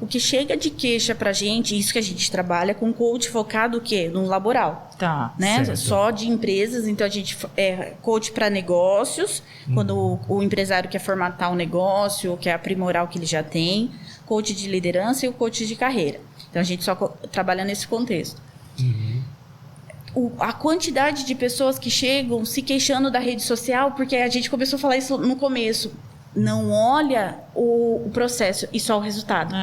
o que chega de queixa pra gente, isso que a gente trabalha com coach focado o quê? No laboral. Tá. Né? Só de empresas, então a gente é coach para negócios, quando o empresário quer formatar um negócio ou quer aprimorar o que ele já tem, coach de liderança e o coach de carreira. Então a gente só trabalha nesse contexto. A quantidade de pessoas que chegam se queixando da rede social, porque a gente começou a falar isso no começo. Não olha o processo e só o resultado.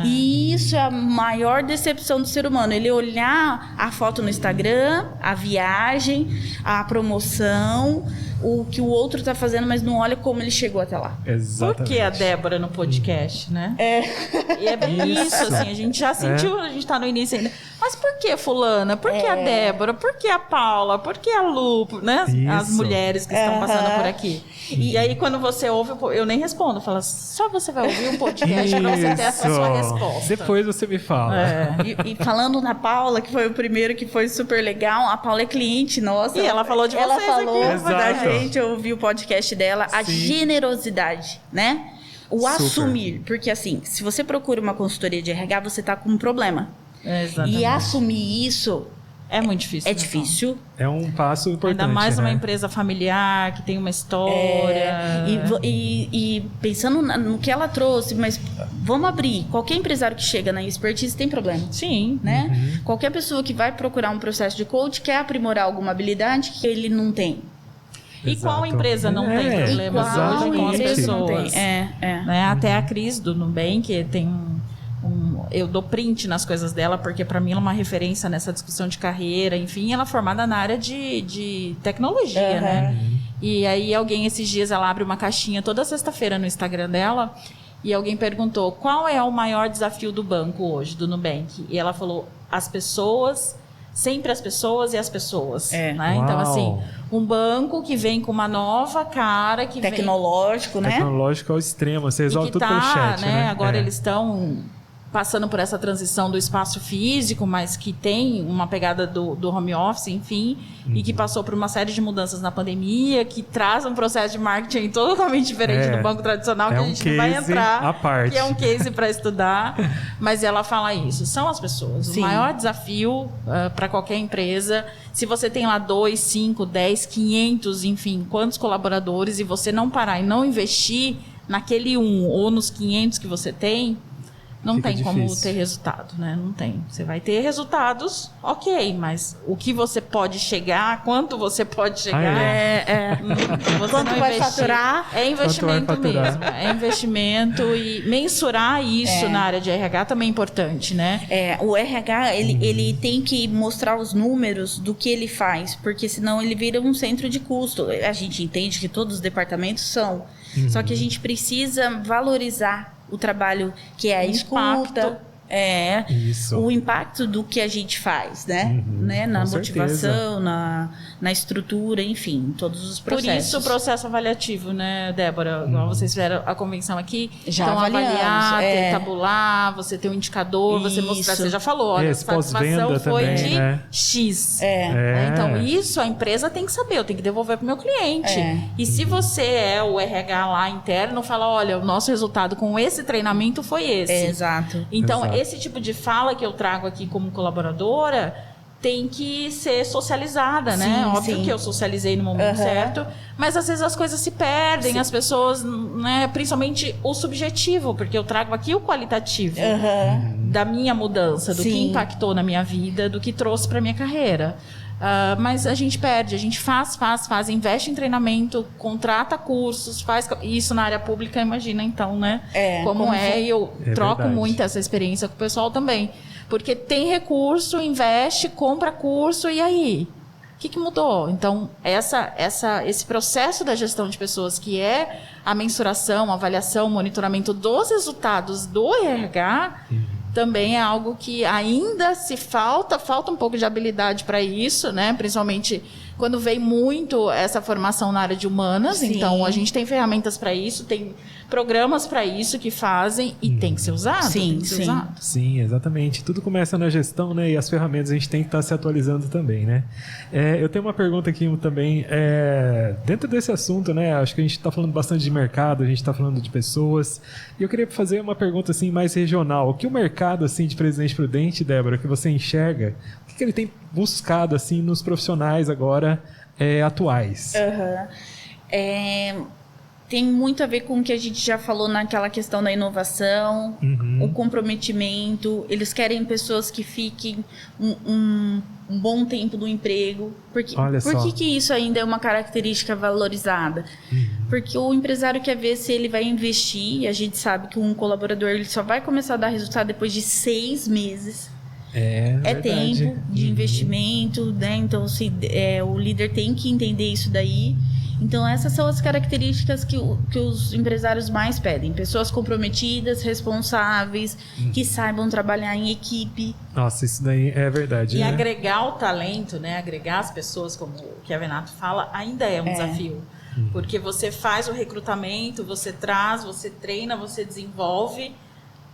E isso é a maior decepção do ser humano. Ele olhar a foto no Instagram, a viagem, a promoção, o que o outro está fazendo, mas não olha como ele chegou até lá. Exatamente. Por que a Débora no podcast, né? E é bem isso, assim, a gente já sentiu, a gente tá no início ainda. Mas por que fulana? Por que a Débora? Por que a Paula? Por que a Lu? Né? As mulheres que estão passando por aqui. E aí, quando você ouve, eu nem respondo. Fala, só você vai ouvir um podcast pra você ter essa sua resposta. Depois você me fala. E falando na Paula, que foi o primeiro que foi super legal, a Paula é cliente nossa. E ela falou de vocês aqui. Da gente, eu ouvi o podcast dela, a generosidade, né? O assumir. Porque assim, se você procura uma consultoria de RH, você tá com um problema. Exatamente. E assumir isso é muito difícil. É difícil. É um passo importante. Ainda mais uma né? empresa familiar que tem uma história. E pensando no que ela trouxe, mas vamos abrir. Qualquer empresário que chega na expertise tem problema. Sim. Né? Qualquer pessoa que vai procurar um processo de coach quer aprimorar alguma habilidade que ele não tem. E qual empresa não tem problemas hoje com as pessoas? Né? Até a Cris do Nubank tem eu dou print nas coisas dela, porque para mim ela é uma referência nessa discussão de carreira, enfim, ela é formada na área de tecnologia, né? E aí esses dias, ela abre uma caixinha toda sexta-feira no Instagram dela, e alguém perguntou, qual é o maior desafio do banco hoje, do Nubank? E ela falou, as pessoas, sempre as pessoas e as pessoas. Né? Então, assim, um banco que vem com uma nova cara, que tecnológico, né? Tecnológico ao extremo, você resolve tudo pelo chat, né? Agora eles estão passando por essa transição do espaço físico, mas que tem uma pegada do home office, enfim, e que passou por uma série de mudanças na pandemia, que traz um processo de marketing totalmente diferente do banco tradicional, que a gente não vai entrar, que é um case para estudar, mas ela fala isso, são as pessoas. Sim. O maior desafio para qualquer empresa, se você tem lá 2, 5, 10, 500, enfim, quantos colaboradores, e você não parar e não investir naquele ou nos 500 que você tem, não fica tem difícil. como ter resultado, né? Não tem. Você vai ter resultados, ok, mas o que você pode chegar, quanto você pode chegar, você quanto não vai investir. faturar? É investimento mesmo. É investimento, e mensurar isso na área de RH também é importante, né? O RH, ele tem que mostrar os números do que ele faz, porque senão ele vira um centro de custo. A gente entende que todos os departamentos são, só que a gente precisa valorizar o trabalho que é a escuta, Isso. o impacto do que a gente faz, né? Na motivação, na estrutura, enfim, todos os processos. Por isso o processo avaliativo, né, Débora? Igual vocês fizeram a convenção aqui. Já então, avaliar, avaliamos, tabular, você ter um indicador, você mostrar, você já falou, olha, a satisfação foi também, de né? X. Então, isso a empresa tem que saber, eu tenho que devolver para o meu cliente. E se você é o RH lá interno, fala, olha, o nosso resultado com esse treinamento foi esse. Exato. Então, Exato. esse tipo de fala que eu trago aqui como colaboradora tem que ser socializada, né? Óbvio que eu socializei no momento certo, mas às vezes as coisas se perdem, as pessoas, né? Principalmente o subjetivo, porque eu trago aqui o qualitativo da minha mudança, do que impactou na minha vida, do que trouxe para minha carreira. Mas a gente perde, a gente faz, investe em treinamento, contrata cursos, faz isso na área pública, imagina então, né? E eu troco verdade. muito essa experiência com o pessoal também. Porque tem recurso, investe, compra curso, e aí? O que mudou? Então, esse processo da gestão de pessoas, que é a mensuração, a avaliação, o monitoramento dos resultados do RH, também é algo que ainda falta um pouco de habilidade para isso, né? Principalmente quando vem muito essa formação na área de humanas. Então, a gente tem ferramentas para isso, tem programas para isso que fazem e tem que ser usado. Sim, exatamente. Tudo começa na gestão, né? E as ferramentas a gente tem que estar se atualizando também, né? Eu tenho uma pergunta aqui também. Dentro desse assunto, né? Acho que a gente está falando bastante de mercado, a gente está falando de pessoas. E eu queria fazer uma pergunta assim, mais regional. O que o mercado assim, de Presidente Prudente, Débora, que você enxerga, o que ele tem buscado assim, nos profissionais agora atuais? Tem muito a ver com o que a gente já falou naquela questão da inovação, o comprometimento. Eles querem pessoas que fiquem um bom tempo no emprego. Por que isso ainda é uma característica valorizada? Porque o empresário quer ver se ele vai investir, e a gente sabe que um colaborador ele só vai começar a dar resultado depois de 6 meses. É tempo de investimento, né? Então, o líder tem que entender isso daí. Então, essas são as características que os empresários mais pedem. Pessoas comprometidas, responsáveis, que saibam trabalhar em equipe. Nossa, isso daí é verdade. E né? agregar o talento, né? Agregar as pessoas, como o que a Venato fala, ainda é um desafio. Porque você faz o recrutamento, você traz, você treina, você desenvolve.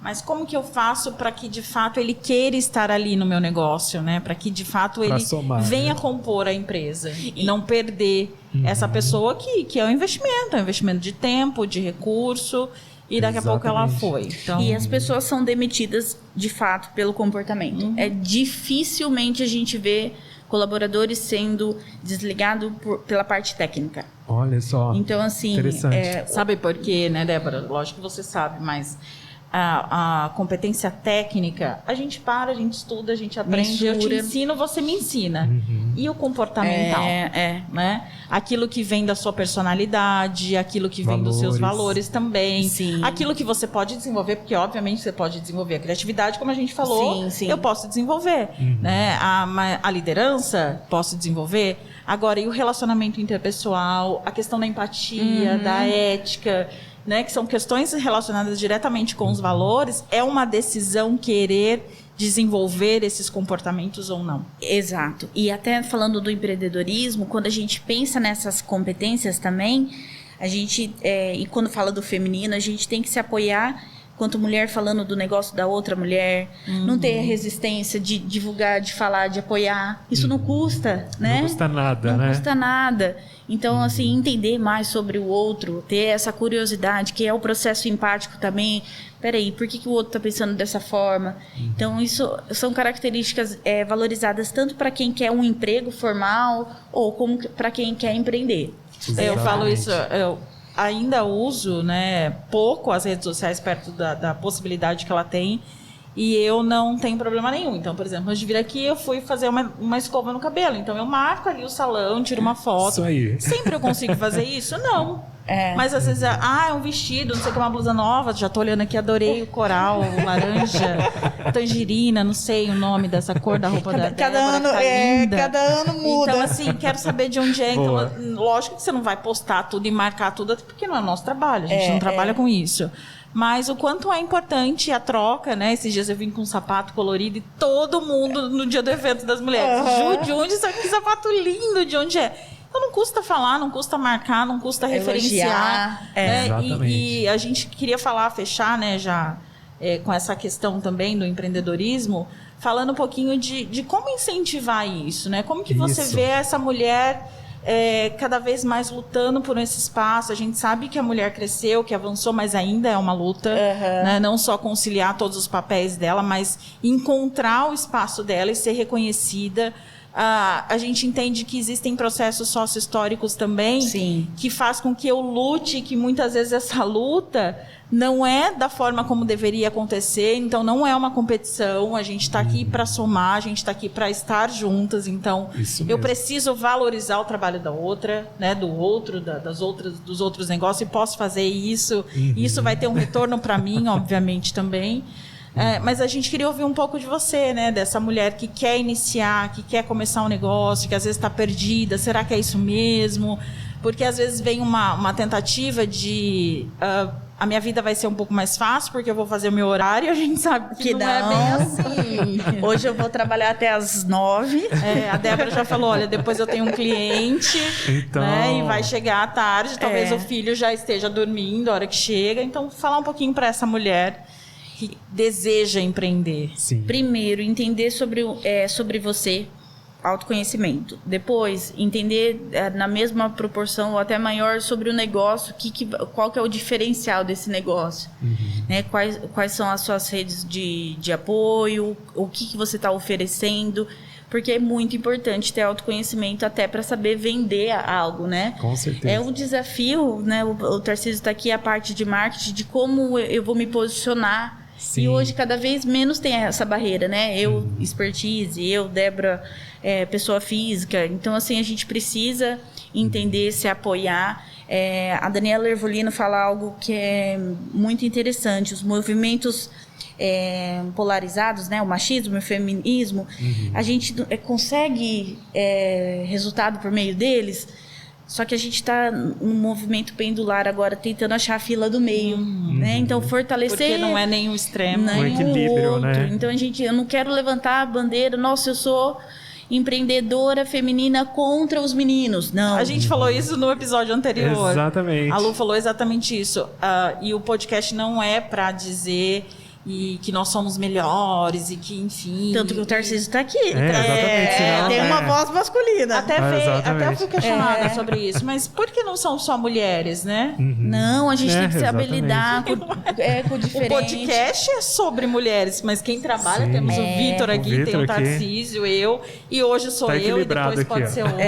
Mas como que eu faço para que, de fato, ele queira estar ali no meu negócio, né? Para que, de fato, ele venha compor a empresa e não perder essa pessoa que é um investimento de tempo, de recurso, e daqui a pouco ela foi. Então... E as pessoas são demitidas, de fato, pelo comportamento. Dificilmente a gente vê colaboradores sendo desligados pela parte técnica. Olha só. Então, assim... Interessante. Sabe por quê, né, Débora? Lógico que você sabe, mas... A competência técnica, a gente estuda, a gente aprende, Mensura. eu te ensino, você me ensina. E o comportamental? Né? Aquilo que vem da sua personalidade, aquilo que vem dos seus valores também. Aquilo que você pode desenvolver, porque obviamente você pode desenvolver a criatividade, como a gente falou, eu posso desenvolver. Né? A liderança, posso desenvolver. Agora, e o relacionamento interpessoal, a questão da empatia, da ética... Né, que são questões relacionadas diretamente com os valores, é uma decisão querer desenvolver esses comportamentos ou não. Exato. E até falando do empreendedorismo, quando a gente pensa nessas competências também, a gente, e quando fala do feminino, a gente tem que se apoiar quanto mulher falando do negócio da outra mulher, não ter a resistência de divulgar, de falar, de apoiar. Isso não custa, né? Não custa nada, né? Não custa nada. Então, assim, entender mais sobre o outro, ter essa curiosidade, que é o processo empático também. Peraí, por que o outro está pensando dessa forma? Então, isso são características valorizadas tanto para quem quer um emprego formal ou como para quem quer empreender. Eu falo isso... Eu ainda uso, né, pouco as redes sociais perto da possibilidade que ela tem, e eu não tenho problema nenhum. Então, por exemplo, antes de vir aqui, eu fui fazer uma escova no cabelo. Então, eu marco ali o salão, tiro uma foto. Isso aí. Sempre eu consigo fazer isso? Não. Mas às vezes, é um vestido, não sei o que, uma blusa nova, já tô olhando aqui, adorei o coral, o laranja, tangerina, não sei o nome dessa cor da roupa da cada Débora, ano, tá linda. cada ano muda. Então, assim, quero saber de onde é. Então, lógico que você não vai postar tudo e marcar tudo, porque não é o nosso trabalho, a gente não trabalha com isso. mas o quanto é importante a troca, né? Esses dias eu vim com um sapato colorido e todo mundo no dia do evento das mulheres. Ju, de onde isso aqui? Sapato lindo, de onde é? Então não custa falar, não custa marcar, não custa referenciar. Né? E a gente queria fechar, né, já com essa questão também do empreendedorismo, falando um pouquinho de como incentivar isso, né? Como que você vê essa mulher cada vez mais lutando por esse espaço. A gente sabe que a mulher cresceu, que avançou, mas ainda é uma luta, né? Não só conciliar todos os papéis dela, mas encontrar o espaço dela e ser reconhecida. A gente entende que existem processos sócio-históricos também, Sim. que faz com que eu lute, que muitas vezes essa luta não é da forma como deveria acontecer, então não é uma competição, a gente está aqui para somar, a gente está aqui para estar juntas, então eu preciso valorizar o trabalho da outra, né, do outro, dos outros negócios, e posso fazer isso, isso vai ter um retorno para mim, obviamente, também. Mas a gente queria ouvir um pouco de você, né? Dessa mulher que quer iniciar, que quer começar um negócio, que às vezes está perdida. Será que é isso mesmo? Porque às vezes vem uma tentativa de... a minha vida vai ser um pouco mais fácil porque eu vou fazer o meu horário. A gente sabe que não é bem assim. Hoje eu vou trabalhar até às 9. A Débora já falou, olha, depois eu tenho um cliente, então... né, e vai chegar à tarde. Talvez o filho já esteja dormindo a hora que chega. Então, falar um pouquinho para essa mulher que deseja empreender. Sim. Primeiro, entender sobre você, autoconhecimento. Depois, entender na mesma proporção ou até maior sobre o negócio, qual que é o diferencial desse negócio. Né? Quais são as suas redes de apoio, o que você está oferecendo, porque é muito importante ter autoconhecimento até para saber vender algo, né? Com certeza. É um desafio, né? O Tarcísio está aqui, a parte de marketing, de como eu vou me posicionar. Sim. E hoje, cada vez menos tem essa barreira, né? Eu, expertise, Débora, pessoa física. Então, assim, a gente precisa entender, se apoiar. A Daniela Ervolino fala algo que é muito interessante. Os movimentos polarizados, né? O machismo e o feminismo, a gente consegue resultado por meio deles. Só que a gente está num movimento pendular agora, tentando achar a fila do meio, né? Então, fortalecer... Porque não é nenhum extremo. Um equilíbrio, outro. né? Então, eu não quero levantar a bandeira, nossa, eu sou empreendedora feminina contra os meninos. Não. A gente falou isso no episódio anterior. Exatamente. A Lu falou exatamente isso. E o podcast não é para dizer... E que nós somos melhores e que, enfim... Tanto que o Tarcísio está aqui. Exatamente. Tem uma voz masculina. Até eu fui questionada sobre isso. Mas por que não são só mulheres, né? Não, a gente tem que saber lidar com o diferente. O podcast é sobre mulheres, mas quem trabalha, temos o Vitor aqui, tem o Tarcísio, eu, e hoje sou eu, e depois aqui, pode ser outro.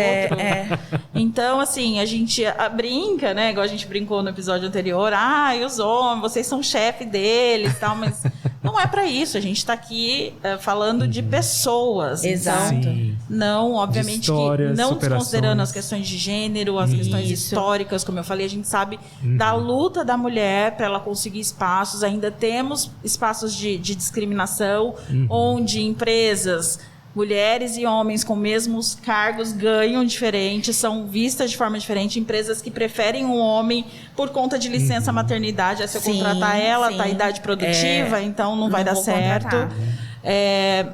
Então, assim, a gente brinca, né? Igual a gente brincou no episódio anterior. E os homens, vocês são chefe deles e tal, mas... Não é para isso, a gente está aqui falando de pessoas. Exato. Então, não, obviamente, histórias, que não superações. Desconsiderando as questões de gênero, as questões históricas, como eu falei, a gente sabe da luta da mulher para ela conseguir espaços. Ainda temos espaços de discriminação, onde empresas... Mulheres e homens com mesmos cargos ganham diferente, são vistas de forma diferente. Empresas que preferem um homem por conta de licença maternidade. Se eu contratar ela, tá a idade produtiva, então não vai dar certo.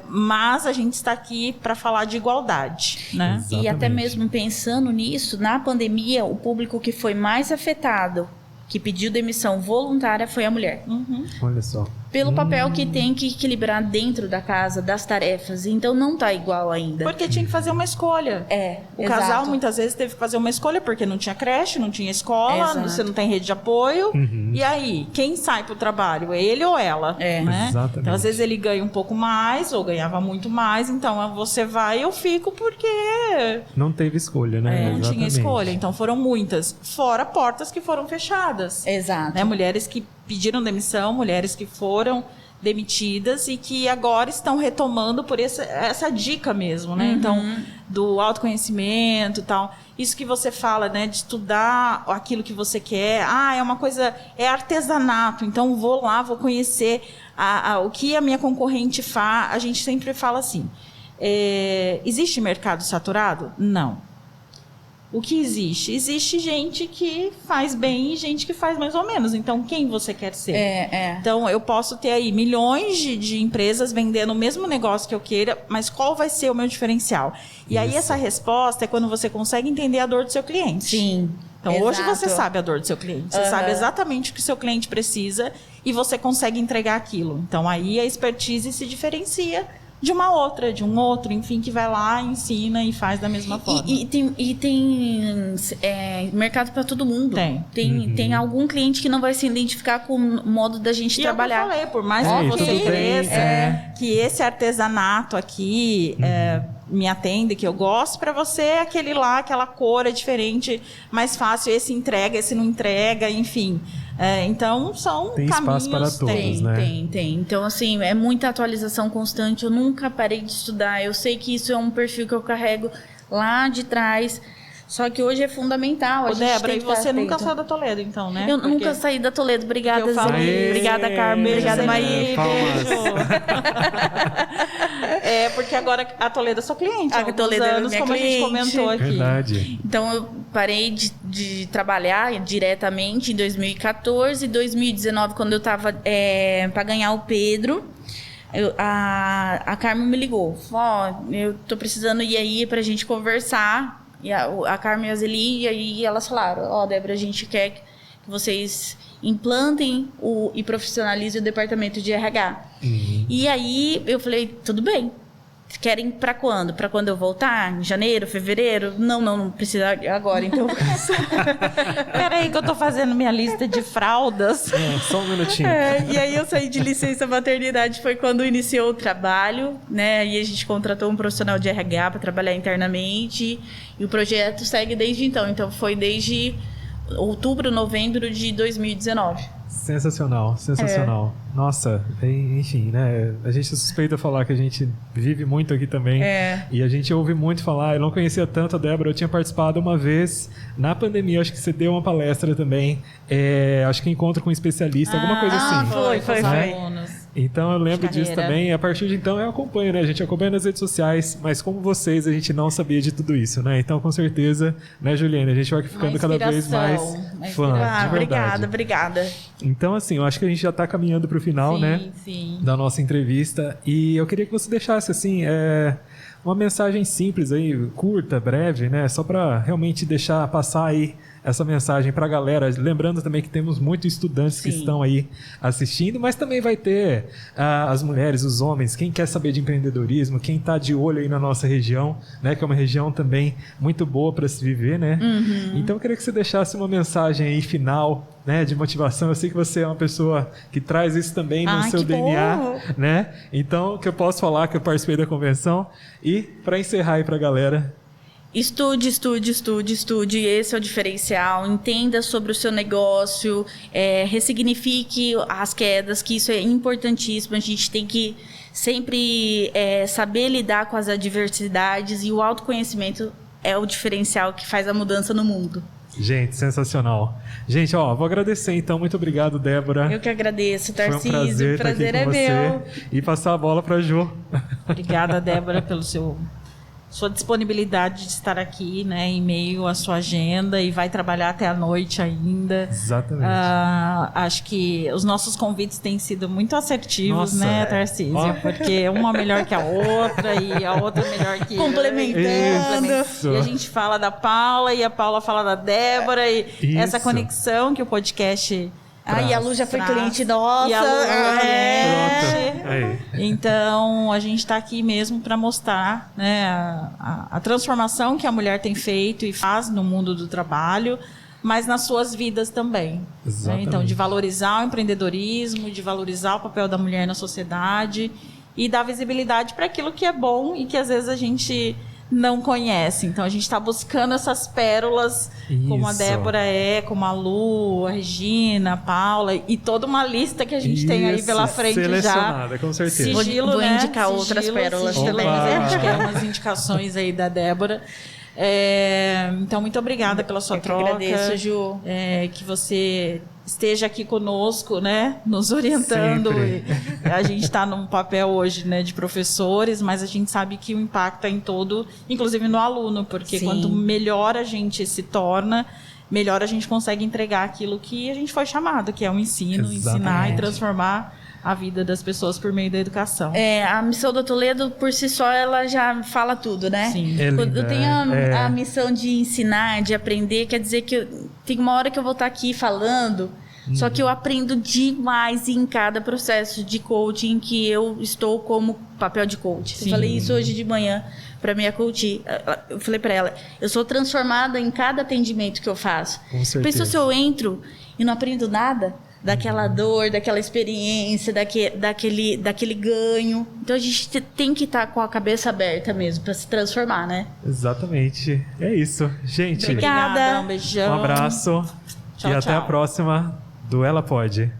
Mas a gente está aqui para falar de igualdade, né? Exatamente. E até mesmo pensando nisso, na pandemia, o público que foi mais afetado, que pediu demissão voluntária, foi a mulher. Olha só. Pelo papel que tem que equilibrar dentro da casa, das tarefas. Então, não tá igual ainda. Porque tinha que fazer uma escolha. O casal, muitas vezes, teve que fazer uma escolha, porque não tinha creche, não tinha escola, você não tem rede de apoio. E aí, quem sai pro trabalho? Ele ou ela? Né? Exatamente. Então, às vezes, ele ganha um pouco mais, ou ganhava muito mais. Então, você vai e eu fico porque... Não teve escolha, né? Não tinha escolha. Então, foram muitas. Fora portas que foram fechadas. Exato. Né? Mulheres que pediram demissão, mulheres que foram demitidas e que agora estão retomando por essa dica mesmo, né? Então, do autoconhecimento e tal. Isso que você fala, né? De estudar aquilo que você quer. É uma coisa... É artesanato. Então, vou lá, vou conhecer o que a minha concorrente faz. A gente sempre fala assim, existe mercado saturado? Não. o que existe? Existe gente que faz bem e gente que faz mais ou menos. Então, quem você quer ser? Então, eu posso ter aí milhões de empresas vendendo o mesmo negócio que eu queira, mas qual vai ser o meu diferencial? E aí, essa resposta é quando você consegue entender a dor do seu cliente. Sim. Então, hoje você sabe a dor do seu cliente. Você sabe exatamente o que o seu cliente precisa e você consegue entregar aquilo. Então, aí a expertise se diferencia de uma outra, de um outro, enfim, que vai lá, ensina e faz da mesma forma. E tem mercado para todo mundo. Tem algum cliente que não vai se identificar com o modo da gente trabalhar. Eu falei, por mais que você cresça, que esse artesanato aqui me atende, que eu gosto, para você é aquele lá, aquela cor é diferente, mais fácil, esse entrega, esse não entrega, enfim. Então, são tem caminhos... Tem espaço para todos, né? Tem. Então, assim, é muita atualização constante. Eu nunca parei de estudar. Eu sei que isso é um perfil que eu carrego lá de trás. Só que hoje é fundamental. Débora, e você nunca saiu da Toledo, então, né? Eu nunca saí da Toledo. Obrigada, Zé. Obrigada, Carmen. Obrigada, Maí. Porque agora a Toledo é sua cliente. A Toledo é minha como cliente. A gente comentou aqui. Verdade. Então, eu parei de trabalhar diretamente em 2014. Em 2019, quando eu estava para ganhar o Pedro, a Carmen me ligou. Falou, eu tô precisando ir aí pra gente conversar. E a Carmen e a Zeli, e aí elas falaram, Débora, a gente quer que vocês implantem e profissionalizem o departamento de RH. E aí eu falei, tudo bem. Querem para quando? Para quando eu voltar? Em janeiro, fevereiro? Não precisa agora, então. Peraí que eu tô fazendo minha lista de fraldas. Só um minutinho. E aí eu saí de licença maternidade, foi quando iniciou o trabalho, né? E a gente contratou um profissional de RH para trabalhar internamente. E o projeto segue desde então. Então foi desde outubro, novembro de 2019. Sensacional. Nossa, enfim, né? A gente suspeita falar que a gente vive muito aqui também. E a gente ouve muito falar. Eu não conhecia tanto a Débora, eu tinha participado uma vez na pandemia, acho que você deu uma palestra também. Acho que encontro com um especialista, alguma coisa assim. Foi. Então eu lembro disso também. E a partir de então eu acompanho, né? A gente acompanha nas redes sociais, mas como vocês, a gente não sabia de tudo isso, né? Então, com certeza, né, Juliane? A gente vai ficando cada vez mais fã. Obrigada. Então, assim, eu acho que a gente já está caminhando para o final, né? Da nossa entrevista. E eu queria que você deixasse, assim, uma mensagem simples aí, curta, breve, né? Só para realmente deixar passar aí essa mensagem para a galera. Lembrando também que temos muitos estudantes que estão aí assistindo, mas também vai ter as mulheres, os homens, quem quer saber de empreendedorismo, quem está de olho aí na nossa região, né? Que é uma região também muito boa para se viver, né? Então eu queria que você deixasse uma mensagem aí final, né, de motivação. Eu sei que você é uma pessoa que traz isso também no seu DNA, né? Então, que eu posso falar que eu participei da convenção. E para encerrar aí para a galera... Estude. Esse é o diferencial. Entenda sobre o seu negócio. Ressignifique as quedas, que isso é importantíssimo. A gente tem que sempre saber lidar com as adversidades. E o autoconhecimento é o diferencial que faz a mudança no mundo. Gente, sensacional. Gente, vou agradecer então. Muito obrigado, Débora. Eu que agradeço, Tarcísio. Foi um prazer estar aqui com você. Meu. E passar a bola para a Ju. Obrigada, Débora, pelo sua disponibilidade de estar aqui, né, em meio à sua agenda, e vai trabalhar até a noite ainda. Exatamente. Acho que os nossos convites têm sido muito assertivos, né, Tarcísio? Porque uma melhor que a outra e a outra melhor que... Complementando. E a gente fala da Paula e a Paula fala da Débora e essa conexão que o podcast... e a Lu já foi cliente nossa. E a Lu Então, a gente está aqui mesmo para mostrar, né, a transformação que a mulher tem feito e faz no mundo do trabalho, mas nas suas vidas também. Né? Então, de valorizar o empreendedorismo, de valorizar o papel da mulher na sociedade e dar visibilidade para aquilo que é bom e que às vezes a gente não conhece. Então, a gente está buscando essas pérolas, como a Débora como a Lu, a Regina, a Paula, e toda uma lista que a gente tem aí pela frente selecionada, já. Com certeza. Vou indicar outras pérolas também. A gente quer umas indicações aí da Débora. Então, muito obrigada pela sua troca. Agradeço, Ju. Que você esteja aqui conosco, né, nos orientando. A gente está num papel hoje, né, de professores, mas a gente sabe que o impacto é em todo, inclusive no aluno, porque quanto melhor a gente se torna, melhor a gente consegue entregar aquilo que a gente foi chamado, que é o ensino, ensinar e transformar a vida das pessoas por meio da educação. A missão do Toledo, por si só, ela já fala tudo, né? Sim. Quando eu tenho a missão de ensinar, de aprender, quer dizer que tem uma hora que eu vou estar aqui falando, só que eu aprendo demais em cada processo de coaching que eu estou como papel de coach. Eu falei isso hoje de manhã para minha coach. Eu falei para ela, eu sou transformada em cada atendimento que eu faço. Com certeza. Pensou se eu entro e não aprendo nada? Daquela dor, daquela experiência, daquele ganho. Então a gente tem que estar com a cabeça aberta mesmo para se transformar, né? Exatamente. É isso. Gente, obrigada. Um beijão. Um abraço. Tchau, e até a próxima do Ela Pode.